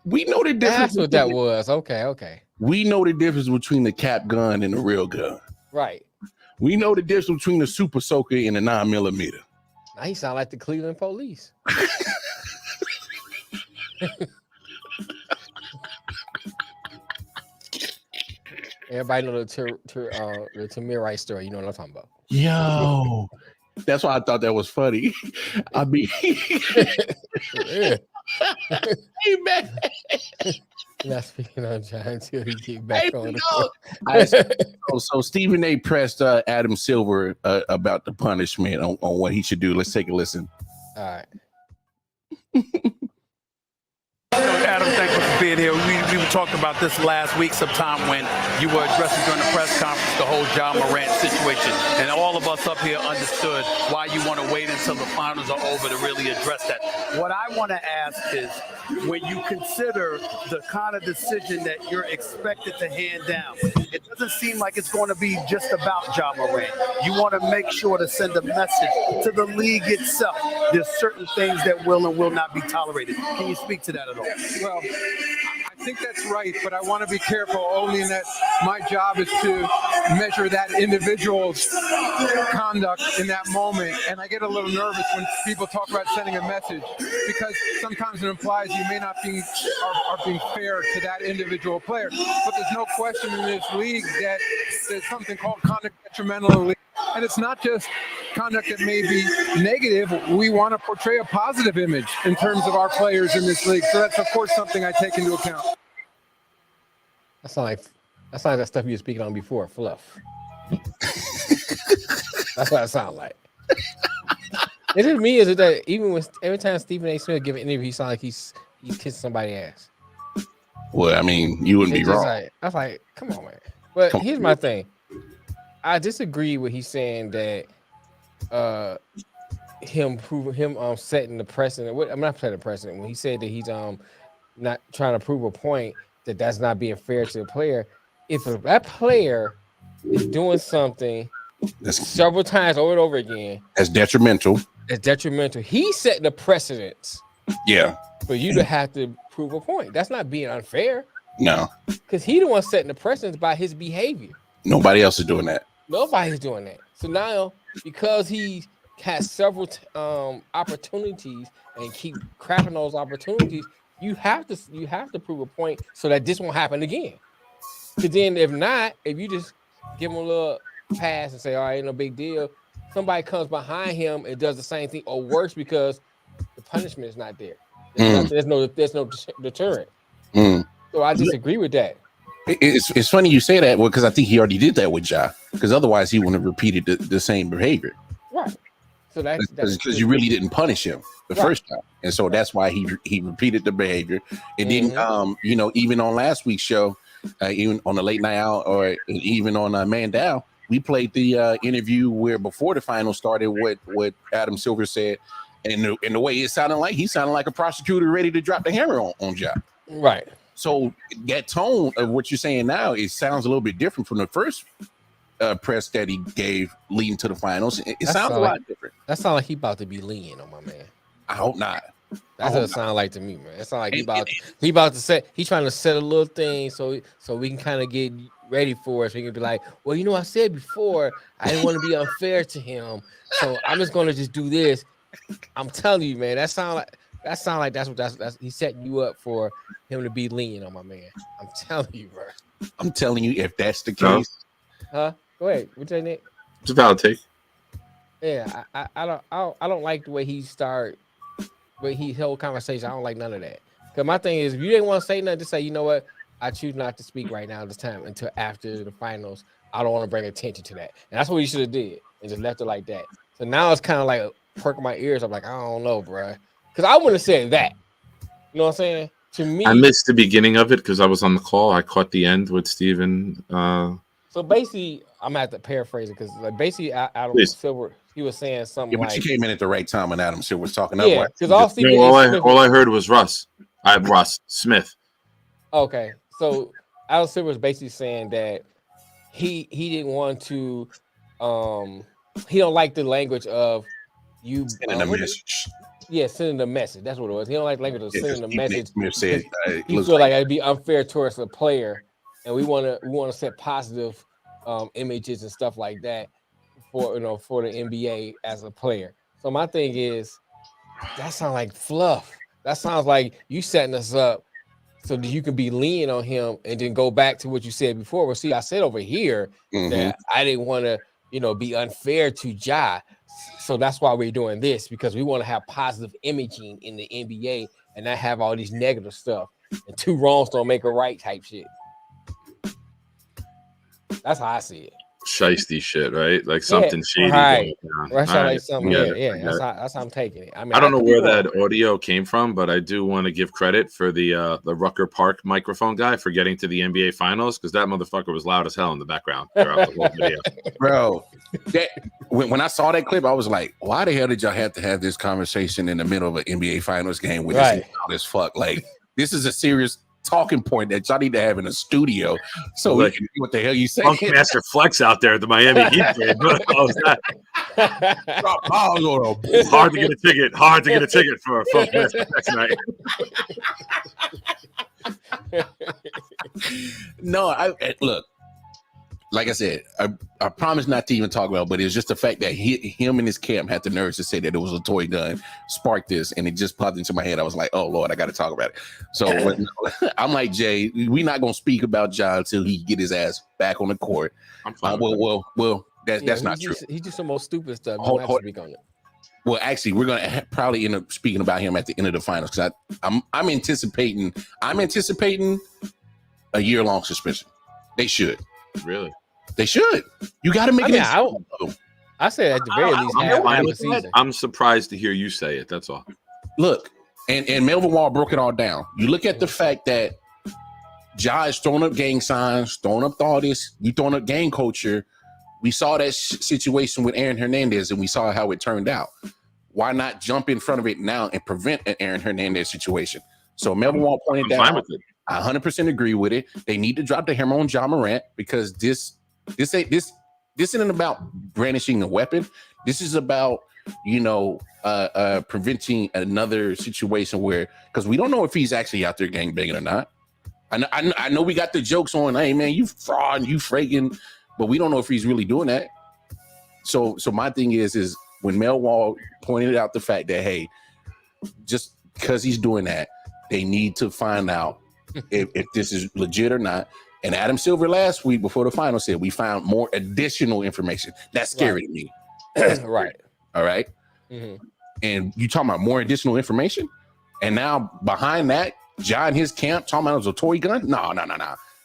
We know the difference. That's what that was. Okay. We know the difference between the cap gun and the real gun. Right. We know the difference between the Super Soaker and the 9mm. Now he sound like the Cleveland police. Everybody know the Tamir Rice story. You know what I'm talking about. Yo, That's why I thought that was funny. I mean, Yeah. hey man, Not speaking on John until he get hey, back on the no. court. So Stephen A. pressed Adam Silver about the punishment on what he should do. Let's take a listen. All right. Adam, thank you for being here. We talked about this last week sometime when you were addressing during the press conference the whole John Morant situation. And all of us up here understood why you want to wait until the finals are over to really address that. What I want to ask is, when you consider the kind of decision that you're expected to hand down, it doesn't seem like it's going to be just about John Morant. You want to make sure to send a message to the league itself. There's certain things that will and will not be tolerated. Can you speak to that at all? Well, I think that's right, but I want to be careful only in that my job is to measure that individual's conduct in that moment. And I get a little nervous when people talk about sending a message, because sometimes it implies you may not be are being fair to that individual player. But there's no question in this league that there's something called conduct detrimental in the league. And it's not just conduct that may be negative. We want to portray a positive image in terms of our players in this league. So that's, of course, something I take into account. That's not like that stuff you were speaking on before, fluff. That's what it sounds like. Is it me? Is it that even when every time Stephen A. Smith give an interview, he sounds like he's kissing somebody's ass? Well, I mean, you wouldn't be wrong. I was like, come on, man. But here's my thing. I disagree with he's saying that him setting the precedent. I'm not setting the precedent when he said that he's not trying to prove a point that's not being fair to the player. If that player is doing something several times over and over again, that's detrimental. It's detrimental. He's setting the precedence. Yeah. For you to have to prove a point. That's not being unfair. No. Because he the one setting the precedence by his behavior. Nobody else is doing that. Nobody's doing that. So now, because he has several opportunities and keep crapping those opportunities, you have to prove a point so that this won't happen again. Because then, if not, if you just give him a little pass and say, "All right, no big deal," somebody comes behind him and does the same thing or worse because the punishment is not there. There's no deterrent. So I disagree with that. It's funny you say that, because I think he already did that with Ja, because otherwise he wouldn't have repeated the same behavior. Right. So that's because you really didn't punish him the first time, and so that's why he repeated the behavior. And then even on last week's show, even on the late night out, or even on Man Down, we played the interview where before the final started, what Adam Silver said, and the way it sounded like he sounded like a prosecutor ready to drop the hammer on Ja. Right. So that tone of what you're saying now, it sounds a little bit different from the first press that he gave leading to the finals. It sounds a lot different. That sounds like he about to be leaning on my man. I hope not. That's what it sounds like to me, man. It sounds like he about to set. He's trying to set a little thing so we can kind of get ready for it. So he can be like, well, I said before I didn't want to be unfair to him, so I'm just going to just do this. I'm telling you, man. That sound like that's he's setting you up for him to be leaning on my man. I'm telling you, bro. I'm telling you, if that's the case. Huh? Go ahead. What's your name? It's a valid take. Yeah, I don't like the way he started, but he held conversation. I don't like none of that. Because my thing is, if you didn't want to say nothing, just say, you know what? I choose not to speak right now this time until after the finals. I don't want to bring attention to that. And that's what he should have did and just left it like that. So now it's kind of like perking my ears. I'm like, I don't know, bro. Because I wouldn't have said that. You know what I'm saying? To me, I missed the beginning of it because I was on the call. I caught the end with Steven. So basically, I'm gonna have to paraphrase it because basically, Adam Silver, he was saying something. Yeah, but you came in at the right time when Adam Silver was talking. Yeah, because all I heard was Russ. Russ Smith. Okay, so Adam Silver was basically saying that he didn't want to. He don't like the language of you sending a message. Yeah, sending a message. That's what it was. He don't like the language of sending a message. Said, he feel like it'd be unfair towards the player, and we want to set positive images and stuff like that for the NBA as a player. So my thing is, that sounds like fluff. That sounds like you setting us up so that you can be leaning on him and then go back to what you said before. Well, see, I said over here that I didn't want to be unfair to Ja. So that's why we're doing this, because we want to have positive imaging in the NBA and not have all these negative stuff. And 2 wrongs don't make a right type shit. That's how I see it. Shiesty shit, right? Like something shady. Right. Going That's on. like something. Yeah. That's how I'm taking it. I mean, I don't know where that audio came from, but I do want to give credit for the Rucker Park microphone guy for getting to the NBA Finals, because that motherfucker was loud as hell in the background throughout the whole video. Bro, when I saw that clip, I was like, why the hell did y'all have to have this conversation in the middle of an NBA Finals game with this loud as fuck? Like, this is a serious talking point that y'all need to have in a studio so we can see what the hell you say. Funkmaster Flex out there at the Miami Heat game. Hard to get a ticket. Hard to get a ticket for Funkmaster Flex night. No, look. Like I said, I promise not to even talk about it, but it's just the fact that him and his camp had the nerves to say that it was a toy gun, sparked this, and it just popped into my head. I was like, oh, Lord, I got to talk about it. So I'm like, Jay, we're not going to speak about John until he get his ass back on the court. I'm fine. That's not true. He just some more stupid stuff. You don't have to speak on it. Well, actually, we're going to probably end up speaking about him at the end of the finals, because I'm anticipating a year-long suspension. They should. Really? They should. You got to make it. I said at the very least half the season. I'm surprised to hear you say it. That's all. Look, and Melvin Wall broke it all down. You look at the fact that Ja is throwing up gang signs, throwing up all this. You throwing up gang culture. We saw that situation with Aaron Hernandez, and we saw how it turned out. Why not jump in front of it now and prevent an Aaron Hernandez situation? So Melvin Wall pointed that out. I 100% agree with it. They need to drop the hammer on Ja Morant, because this isn't about brandishing a weapon. This is about preventing another situation where, because we don't know if he's actually out there gangbanging or not. I know we got the jokes on, hey man, you fraud, you fragging, but we don't know if he's really doing that. So my thing is when Mel Wall pointed out the fact that, hey, just because he's doing that, they need to find out if this is legit or not. And Adam Silver last week before the final said we found more additional information. That's scary to me. Right. All right. Mm-hmm. And you talking about more additional information? And now behind that, Ja and his camp talking about it was a toy gun? No.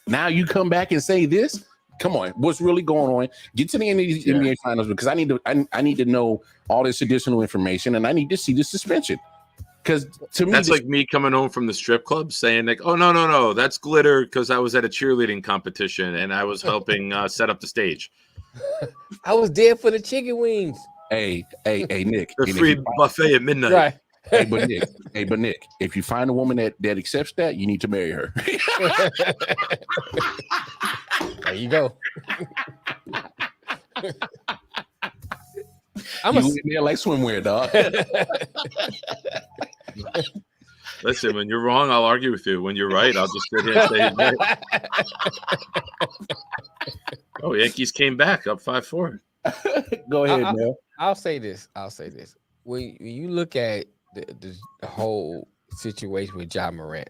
Now you come back and say this? Come on, what's really going on? Get to the end of these NBA finals, because I need to know all this additional information, and I need to see the suspension. Because to me, that's like me coming home from the strip club saying like, "Oh no, that's glitter," because I was at a cheerleading competition and I was helping set up the stage. I was there for the chicken wings. Hey, Nick, the free buffet at midnight. Right. Hey, but Nick, if you find a woman that accepts that, you need to marry her. There you go. I'm in there like swimwear, dog. Listen, when you're wrong, I'll argue with you. When you're right, I'll just sit here and say you're right. Oh, Yankees came back up 5-4. Go ahead, man. I'll say this. When you look at the whole situation with Ja Morant,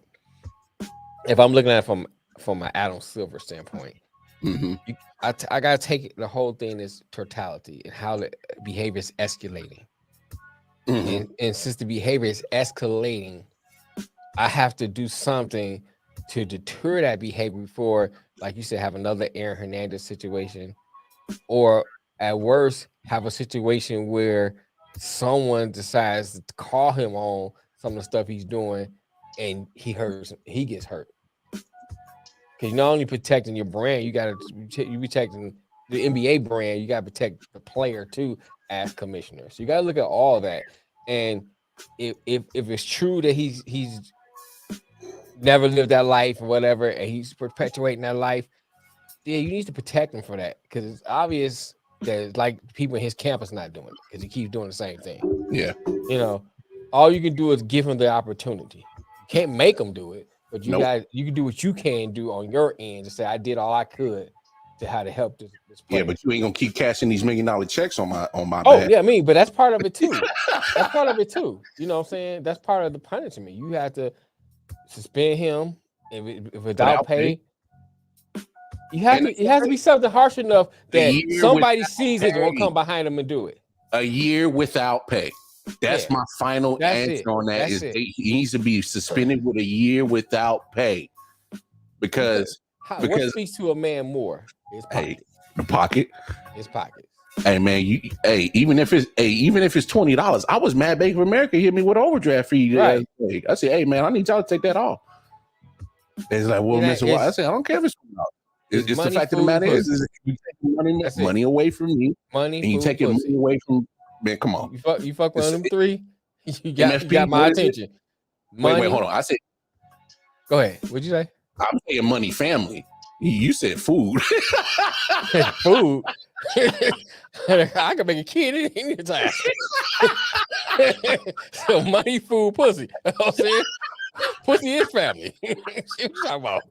if I'm looking at it from an Adam Silver standpoint, mm-hmm. I gotta take the whole thing as totality and how the behavior is escalating. Mm-hmm. And since the behavior is escalating, I have to do something to deter that behavior before, like you said, have another Aaron Hernandez situation, or at worst, have a situation where someone decides to call him on some of the stuff he's doing and he gets hurt. Because you're not only protecting your brand, you're protecting the NBA brand, you got to protect the player too as commissioner. So you got to look at all that. And if it's true that he's never lived that life or whatever, and he's perpetuating that life, yeah, you need to protect him for that, because it's obvious that like people in his campus not doing it because he keeps doing the same thing. Yeah, all you can do is give him the opportunity. You can't make him do it, but you can do what you can do on your end to say, I did all I could to how to help this player. Yeah, but you ain't gonna keep cashing these $1 million checks on my behalf. Yeah, I mean, but that's part of it too. That's part of it too. You know what I'm saying? That's part of the punishment. You have to suspend him if without pay. It has to be something harsh enough that year somebody without sees it will pay. come behind them and do it. A year without pay. That's my final answer on that. He needs to be suspended with a year without pay. Because what speaks to a man more? His pocket. The pocket. His pocket. Hey man, even if it's $20, I was mad Bank of America hit me with an overdraft fee. Right. I said, hey man, I need y'all to take that off. It's like, well, Mr. White, I said, I don't care if it's $20. It's the fact of the matter is you take money away from me, and you take money away from man. Come on, you fuck with them three. You got my attention. Wait, hold on. I said, go ahead. What'd you say? I'm saying money, family. You said food. Food. I can make a kid anytime. So money, food, pussy. You know what I'm saying? Pussy is family. What you talking about?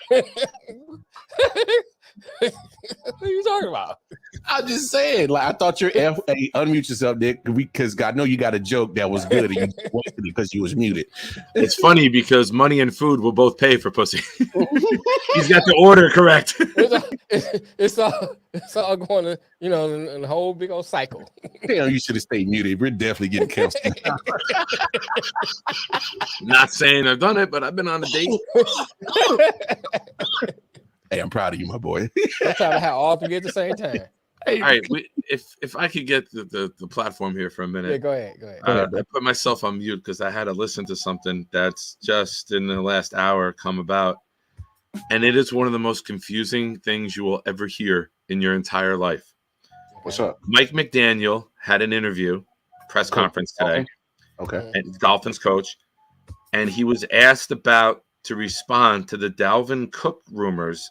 What are you talking about? I'm just saying, like, I thought your unmute yourself, Nick, because I know you got a joke that was good and you wasted it because you was muted. It's funny because money and food will both pay for pussy. He's got the order correct. It's all going to, in the whole big old cycle. Damn, you should have stayed muted. We're definitely getting canceled. Not saying I've done it, but I've been on a date. Hey, I'm proud of you, my boy. I'm trying to have all three at the same time. All right, if I could get the platform here for a minute. Yeah, go ahead. I put myself on mute because I had to listen to something that's just in the last hour come about. And it is one of the most confusing things you will ever hear in your entire life. What's up? Mike McDaniel had an interview, press conference today. Okay. And Dolphins coach. And he was asked to respond to the Dalvin Cook rumors.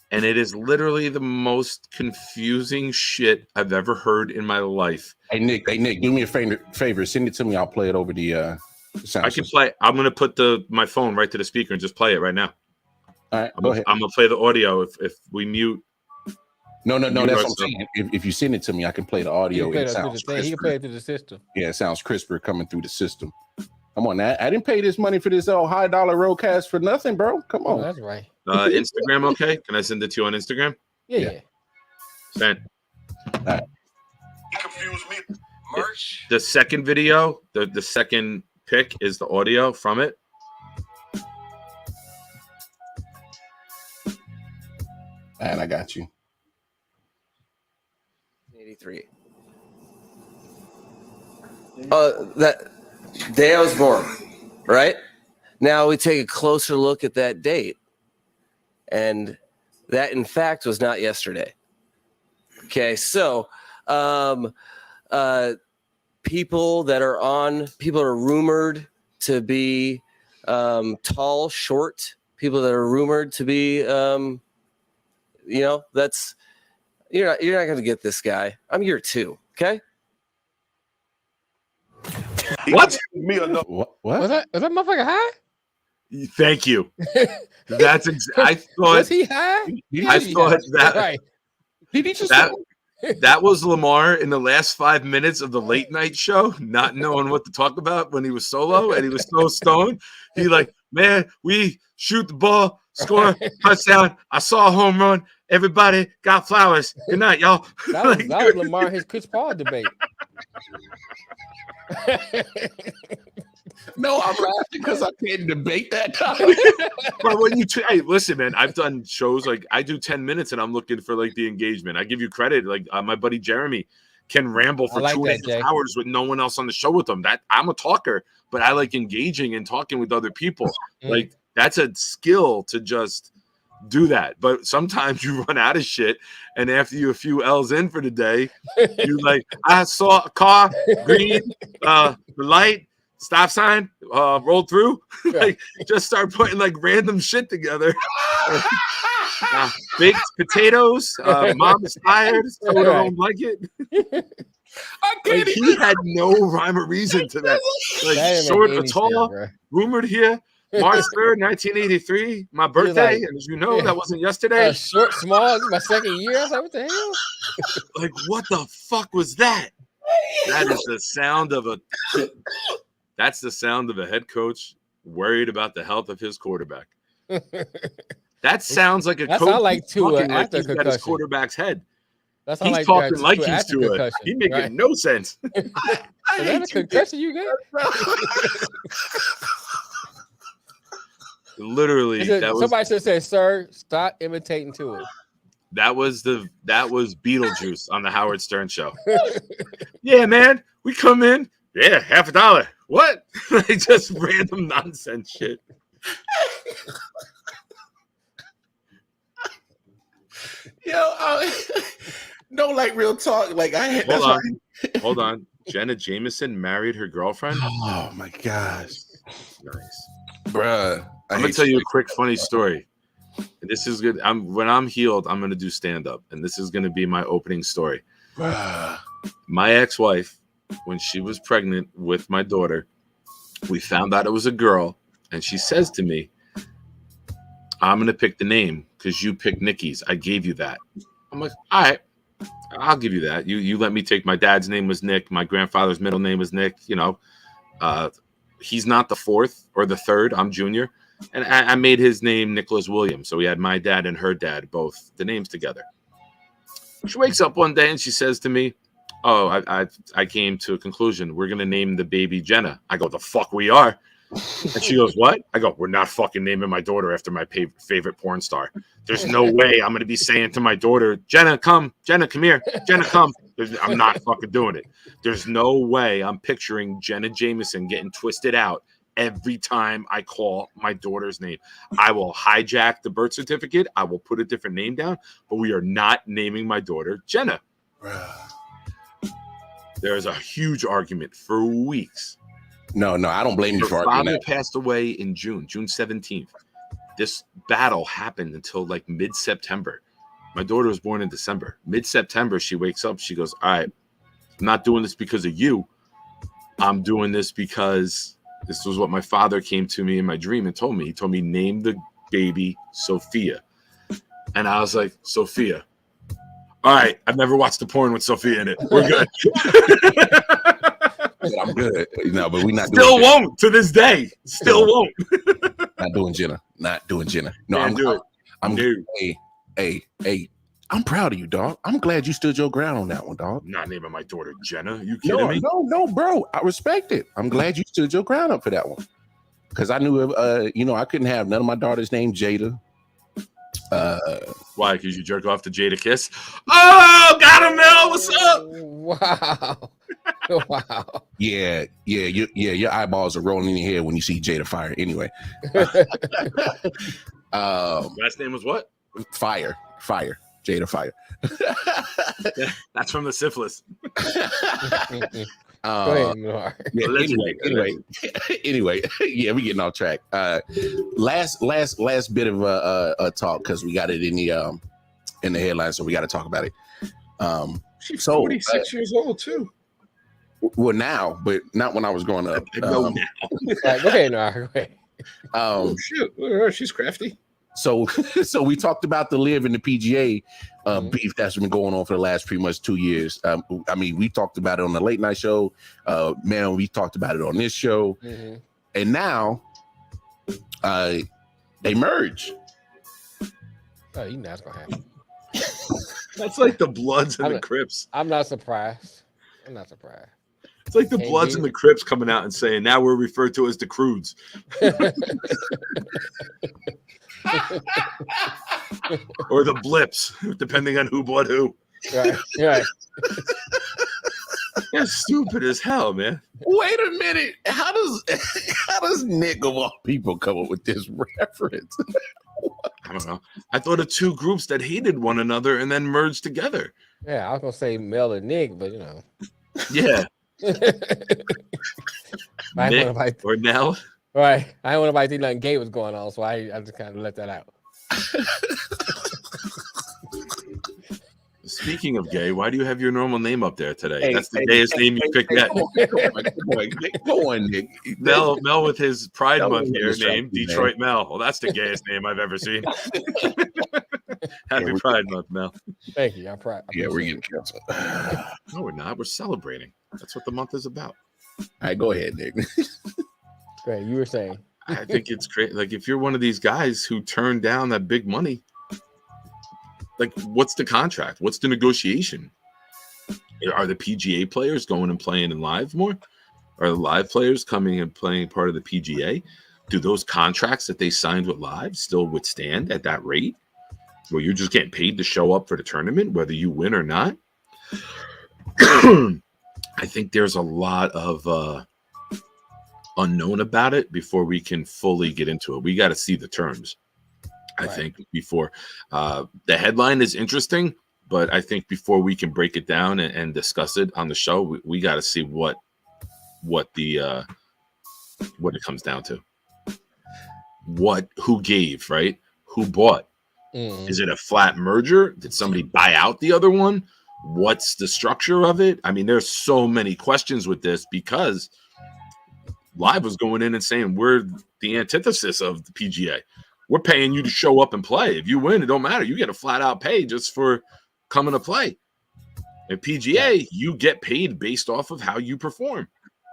And it is literally the most confusing shit I've ever heard in my life. Hey Nick, do me a favor. Send it to me. I'll play it over the sound. I can play. I'm going to put my phone right to the speaker and just play it right now. All right, go ahead. I'm going to play the audio if we mute. No, that's what I'm saying. If you send it to me, I can play the audio. He can play it through the system. Yeah, it sounds crisper coming through the system. Come on, I didn't pay this money for this high dollar roadcast for nothing, bro. Come on. That's right. Instagram, okay? Can I send it to you on Instagram? Yeah. Send. Right. You confuse me. Merch. The second video, the second pick is the audio from it. And I got you. 83. That day I was born, right? Now we take a closer look at that date. And that, in fact, was not yesterday. Okay, so people that are rumored to be tall, short, people that are rumored to be, that's you're not going to get this guy. I'm year 2, okay? What? What? Was that motherfucker high? Thank you. That's I thought. Was he high? I thought that. Right. Did he just that was Lamar in the last 5 minutes of the late night show, not knowing what to talk about when he was solo and he was so stoned. He like, man, we shoot the ball, score, touchdown. I saw a home run. Everybody got flowers. Good night, y'all. That was Lamar, his Chris Paul debate. No, I'm laughing because I can't debate that. But when hey, listen, man, I've done shows like I do 10 minutes and I'm looking for like the engagement. I give you credit. Like my buddy Jeremy can ramble for 2.5 hours with no one else on the show with him. That I'm a talker, but I like engaging and talking with other people. Like that's a skill to just do that. But sometimes you run out of shit, and after you a few L's in for the day, you like, I saw a car, green, the light, stop sign, rolled through. Like just start putting like random shit together. Baked potatoes, mom is tired, so don't like it. Like, he had no rhyme or reason to that. Like short or tall, rumored here. March 3rd, 1983, my birthday. And as you know, that wasn't yesterday. Short, small, my second year. I was like, what the hell? Like, what the fuck was that? That is the sound of a head coach worried about the health of his quarterback. That sounds like a That coach sound like Tua talking like after he's got his concussion. quarterback's head. That sound He's like talking like he's after Tua. concussion, He making right? no sense. I Is that hate a concussion you get? Literally, Somebody should say, "Sir, stop imitating Tua." that was Beetlejuice on the Howard Stern show. Yeah, man, we come in. Yeah, $50. What? Like just random nonsense shit. Yo, no, like real talk. Like I had. Hold on. Jenna Jameson married her girlfriend. Oh my gosh, Nice, bruh. I'm gonna tell you a quick funny story. This is good. When I'm healed, I'm gonna do stand up, and this is gonna be my opening story. Bruh. My ex-wife, when she was pregnant with my daughter, we found out it was a girl, and she says to me, "I'm gonna pick the name because you picked Nikki's. I gave you that." I'm like, "All right, I'll give you that. You let me take my dad's name was Nick. My grandfather's middle name was Nick. You know, he's not the fourth or the third. I'm junior." And I made his name Nicholas Williams. So we had my dad and her dad, both the names together. She wakes up one day and she says to me, "Oh, I came to a conclusion. We're going to name the baby Jenna." I go, "The fuck we are." And she goes, "What?" I go, "We're not fucking naming my daughter after my favorite porn star. There's no way I'm going to be saying to my daughter, Jenna, come. Jenna, come here. Jenna, come." I'm not fucking doing it. There's no way I'm picturing Jenna Jameson getting twisted out every time I call my daughter's name. I will hijack the birth certificate. I will put a different name down, but we are not naming my daughter Jenna. There's a huge argument for weeks. No, I don't blame you for Her arguing father that. passed away in June 17th. This battle happened until like mid-September. My daughter was born in December. Mid-September, she wakes up. She goes, "All right, I'm not doing this because of you. I'm doing this because this was what my father came to me in my dream and told me. He told me, name the baby Sophia." And I was like, "Sophia. All right, I've never watched a porn with Sophia in it. We're good." I'm good. No, but we not Still doing won't to this day. Still won't. Not doing Jenna. Not doing Jenna. No, Can't do it. I'm No. Hey, I'm proud of you, dog. I'm glad you stood your ground on that one, dog. I'm not naming my daughter Jenna. You kidding me? No, bro. I respect it. I'm glad you stood your ground up for that one. Because I knew I couldn't have none of my daughters named Jada. Why? Because you jerk off to Jada Kiss? Oh, got him, Mel. What's up? Wow. Wow. Yeah. Your eyeballs are rolling in your head when you see Jada Fire. Anyway. Last name was what? Fire. Jada Fire. That's from the syphilis. Go ahead, Noir. Yeah, anyway, yeah, we're getting off track. Last bit of a talk because we got it in the headline, so we got to talk about it. She's so 46 years old too. Well, now, but not when I was growing up. No, now. Right, go ahead, Noir. Go ahead. Oh shit! Look at her. She's crafty. So we talked about the LIV and the PGA beef that's been going on for the last pretty much 2 years. I mean, we talked about it on the late night show. We talked about it on this show. Mm-hmm. And now they merge. Oh, you know that's going to happen. That's like the Bloods and the Crips. I'm not surprised. It's like the Bloods and the Crips coming out and saying, now we're referred to as the Crudes. Or the Blips, depending on who bought who. Right. That's stupid as hell, man. Wait a minute. How does Nick of all people come up with this reference? I don't know. I thought of two groups that hated one another and then merged together. Yeah, I was gonna say Mel and Nick, but you know. Yeah. Nick or Nell. Right. I didn't want nobody to think nothing gay was going on, so I just kind of let that out. Speaking of gay, why do you have your normal name up there today? That's the gayest name you picked yet. Go on, Nick. Mel with his Pride Month here named Detroit Mel. Well, that's the gayest name I've ever seen. Happy Pride Month, Mel. Thank you. I'm proud. Yeah, we're getting canceled. No, we're not. We're celebrating. That's what the month is about. All right, go ahead, Nick. Great. You were saying. I think it's great. Like, if you're one of these guys who turned down that big money, like, what's the contract? What's the negotiation? Are the PGA players going and playing in live more? Are the live players coming and playing part of the PGA? Do those contracts that they signed with live still withstand at that rate, where you're just getting paid to show up for the tournament, whether you win or not? I think there's a lot of unknown about it before we can fully get into it. We got to see the terms. I think before the headline is interesting, but I think before we can break it down and discuss it on the show, we got to see what it comes down to. Who gave, right? Who bought? Is it a flat merger? Did somebody buy out the other one? What's the structure of it? I mean, there's so many questions with this, because Live was going in and saying, we're the antithesis of the PGA. We're paying you to show up and play. If you win, it don't matter. You get a flat out pay just for coming to play. At PGA, you get paid based off of how you perform.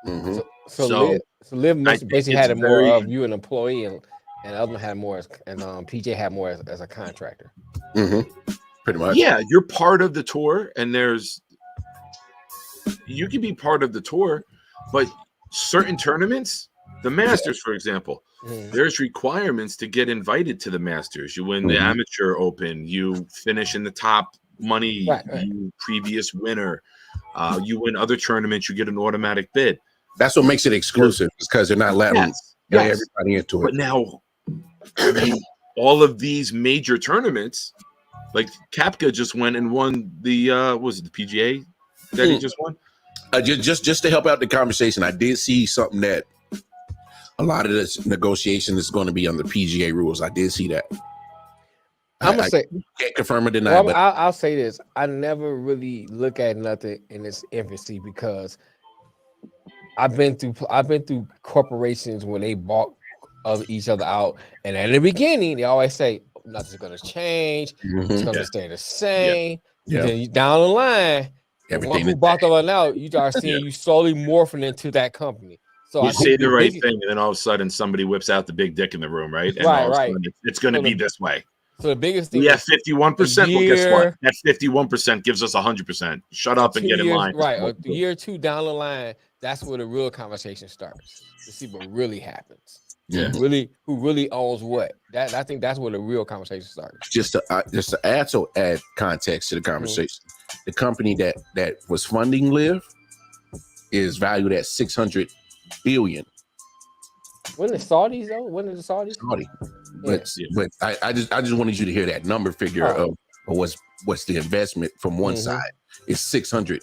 Mm-hmm. So Liv basically had more of you an employee, and other one had more and PJ had more as a contractor. Mm-hmm. Pretty much. Yeah, you're part of the tour, and you can be part of the tour, but certain tournaments, the Masters, for example, there's requirements to get invited to the Masters. You win the Amateur Open, you finish in the top money, you previous winner, you win other tournaments, you get an automatic bid. That's what makes it exclusive, because they're not letting everybody into it. But now, I mean, all of these major tournaments, like Koepka just went and won the was it the PGA that he just won? Just to help out the conversation, I did see something that a lot of this negotiation is going to be on the PGA rules. I did see that. I'm gonna say, can't confirm or deny. Well, I'll say this: I never really look at nothing in its infancy, because I've been through corporations when they bought each other out, and at the beginning they always say nothing's going to change, it's going to stay the same. Then down the line, everything who bought the one out, you start seeing you slowly morphing into that company. So you say the right thing, and then all of a sudden somebody whips out the big dick in the room, right? And all of a sudden it's going to be this way. So the biggest thing, 51%. Well, guess what? That 51% gives us 100%. Shut up and get in line. Right, a year or two down the line, that's where the real conversation starts to see what really happens. Yeah, who really owns what? I think that's where the real conversation starts. Just to add context to the conversation, the company that was funding LIV is valued at $600 billion. When the Saudis though? When did the Saudis? Saudi. But I just wanted you to hear that number figure of what's the investment from one side is $600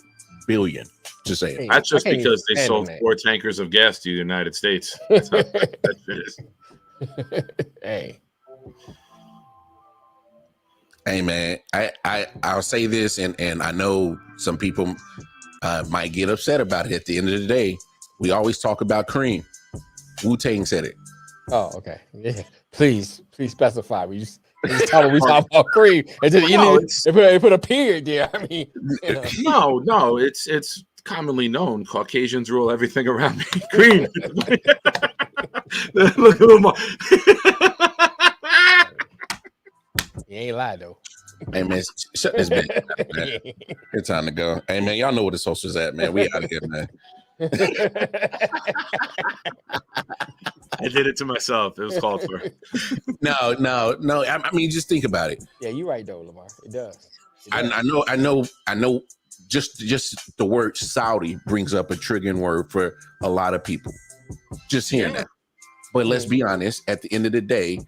billion. Just saying. That's just because they sold 4 tankers of gas to the United States. That's how that is. Hey man, I'll say this, and I know some people might get upset about it. At the end of the day, we always talk about cream. Wu-Tang said it. Oh, okay. Yeah. Please specify. We talk about cream, and then they put a period there. I mean, no, it's commonly known. Caucasians rule everything around me. Cream. Look a little more. You ain't lie though. Hey man, shut this bitch up, man. It's time to go. Hey man, y'all know where the socials at, man. We out of here, man. I did it to myself. It was called for. No. I mean, just think about it. Yeah, you're right though, Lamar. It does. I know. Just the word Saudi brings up a triggering word for a lot of people. Just hearing that. But let's be honest. At the end of the day,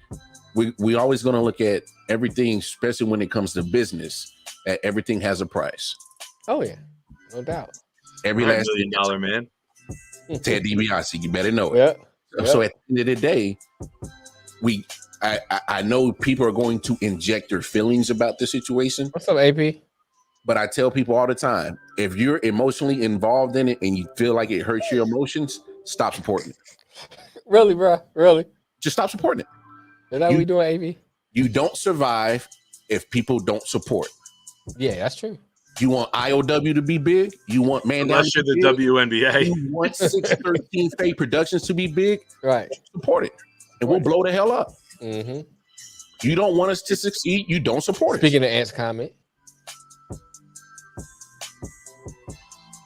we always going to look at everything, especially when it comes to business. That everything has a price. Oh yeah, no doubt. Every last $1 million man. Ted DiBiase, you better know it. Yep. So at the end of the day, I know people are going to inject their feelings about the situation. What's up, AP? But I tell people all the time, if you're emotionally involved in it and you feel like it hurts your emotions, stop supporting it. Really, bro? Really? Just stop supporting it. Is that what we doing, AP? You don't survive if people don't support. Yeah, that's true. You want I.O.W. to be big? You want unless you're the WNBA. You want 613 Fade Productions to be big? Right. Support it. and we'll blow the hell up. Mm-hmm. You don't want us to succeed. You don't support Speaking of Ant's comment.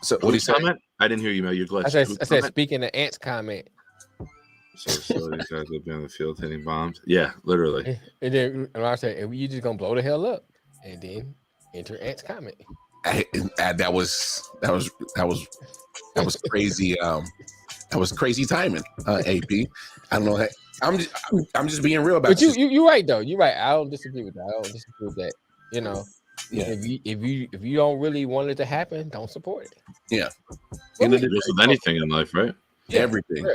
us. So what do you say? Comment? I didn't hear you, Mel. You're glitched. I said speaking of Ant's comment. So these guys will be on the field hitting bombs. Yeah, literally. And then I said, you just gonna blow the hell up, and then enter Ant's comment. That was crazy. That was crazy timing, AP. I don't know. I'm just being real about it. But you're right though. You're right. I don't disagree with that. I don't disagree with that. You know, Yeah. If you don't really want it to happen, don't support it. Yeah. It goes with anything in life, right? Yeah, everything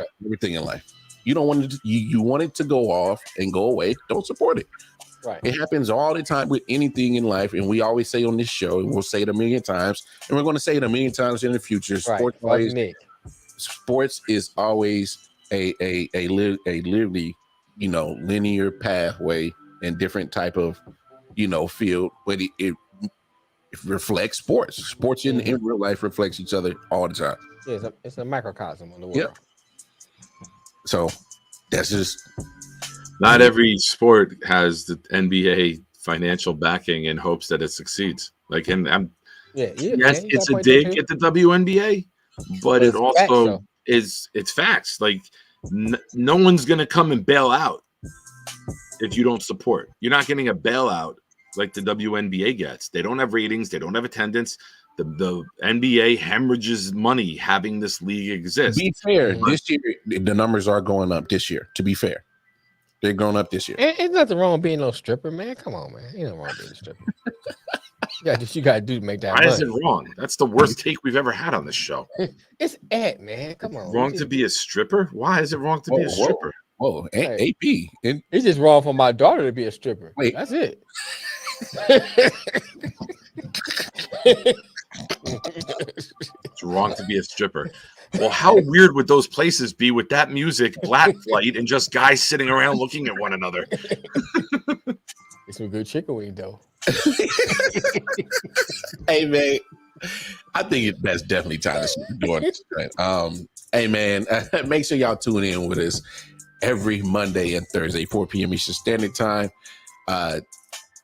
in life. You don't want it. You want it to go off and go away. Don't support it. Right. It happens all the time with anything in life, and we always say on this show, and we'll say it a million times, and we're going to say it a million times in the future. Right. Sports is always a literally, linear pathway and different type of, field, but it reflects sports. Sports in real life reflects each other all the time. Yeah, it's a microcosm of the world. Yeah. So that's just. Not every sport has the NBA financial backing in hopes that it succeeds. Like, yes, it's a dig at the WNBA, but it also it's facts. Like, no one's gonna come and bail out if you don't support. You're not getting a bailout like the WNBA gets. They don't have ratings. They don't have attendance. The NBA hemorrhages money having this league exist. To be fair, this year the numbers are going up. This year, to be fair, they're going up this year. Ain't nothing wrong with being no stripper, man. Come on, man. Ain't nothing wrong with being a stripper. You got to do to make that. Why is it wrong? That's the worst take we've ever had on this show. It's man. Come on. Wrong to be a stripper? Why is it wrong to be a stripper? Whoa, AP. It's just wrong for my daughter to be a stripper. Wait. That's it. It's wrong to be a stripper. Well, how weird would those places be with that music, Black Flight, and just guys sitting around looking at one another? It's some good chicken wing, though. Hey, man, I think that's definitely time to start doing this. Right? Hey, man, make sure y'all tune in with us every Monday and Thursday, 4 p.m. Eastern Standard Time.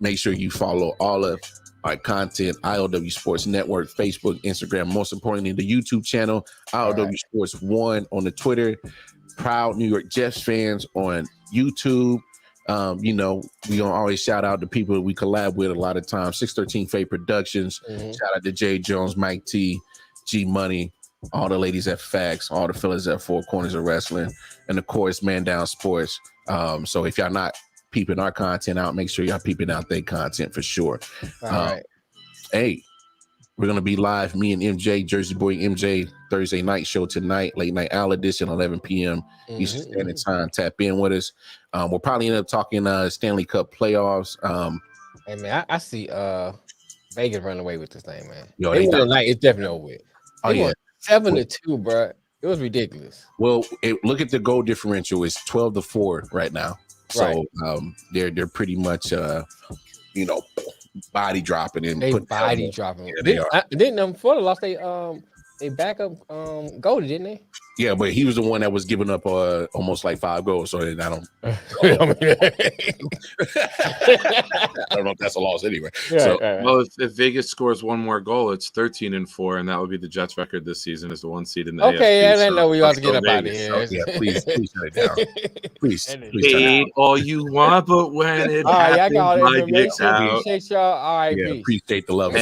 Make sure you follow all of our content, I.O.W. Sports Network, Facebook, Instagram, most importantly, the YouTube channel, I.O.W. Sports 1 on the Twitter, proud New York Jets fans on YouTube. We gonna always shout out the people that we collab with a lot of times. 613 Fate Productions. Shout out to Jay Jones, Mike T, G Money, all the ladies at Facts, all the fellas at Four Corners of Wrestling, and of course, Man Down Sports. So if y'all not peeping our content out, make sure y'all peeping out their content for sure. All right. Hey, we're gonna be live, me and MJ, Jersey Boy MJ, Thursday night show tonight, late night Owl edition, 11 p.m. Eastern Standard Time. Tap in with us. We'll probably end up talking Stanley Cup playoffs. Hey man, I see Vegas running away with this thing, man. Yo, tonight, it's definitely over with. Oh yeah, 7-2, bro. It was ridiculous. Well, look at the goal differential. It's 12-4 right now. So they're pretty much body dropping and dropping. Yeah, they are. Didn't Florida lost they backup Goldie, didn't they? Yeah, but he was the one that was giving up almost like 5 goals. So I don't I don't know if that's a loss anyway. Well, if Vegas scores one more goal, it's 13-4, and that would be the Jets' record this season as the 1 seed in the AFC. I know we ought to get up out of here. So, yeah, please shut it down. Please shut hate all you want, but when it happens, I got like it's out. Appreciate y'all. All right, peace. Appreciate the love.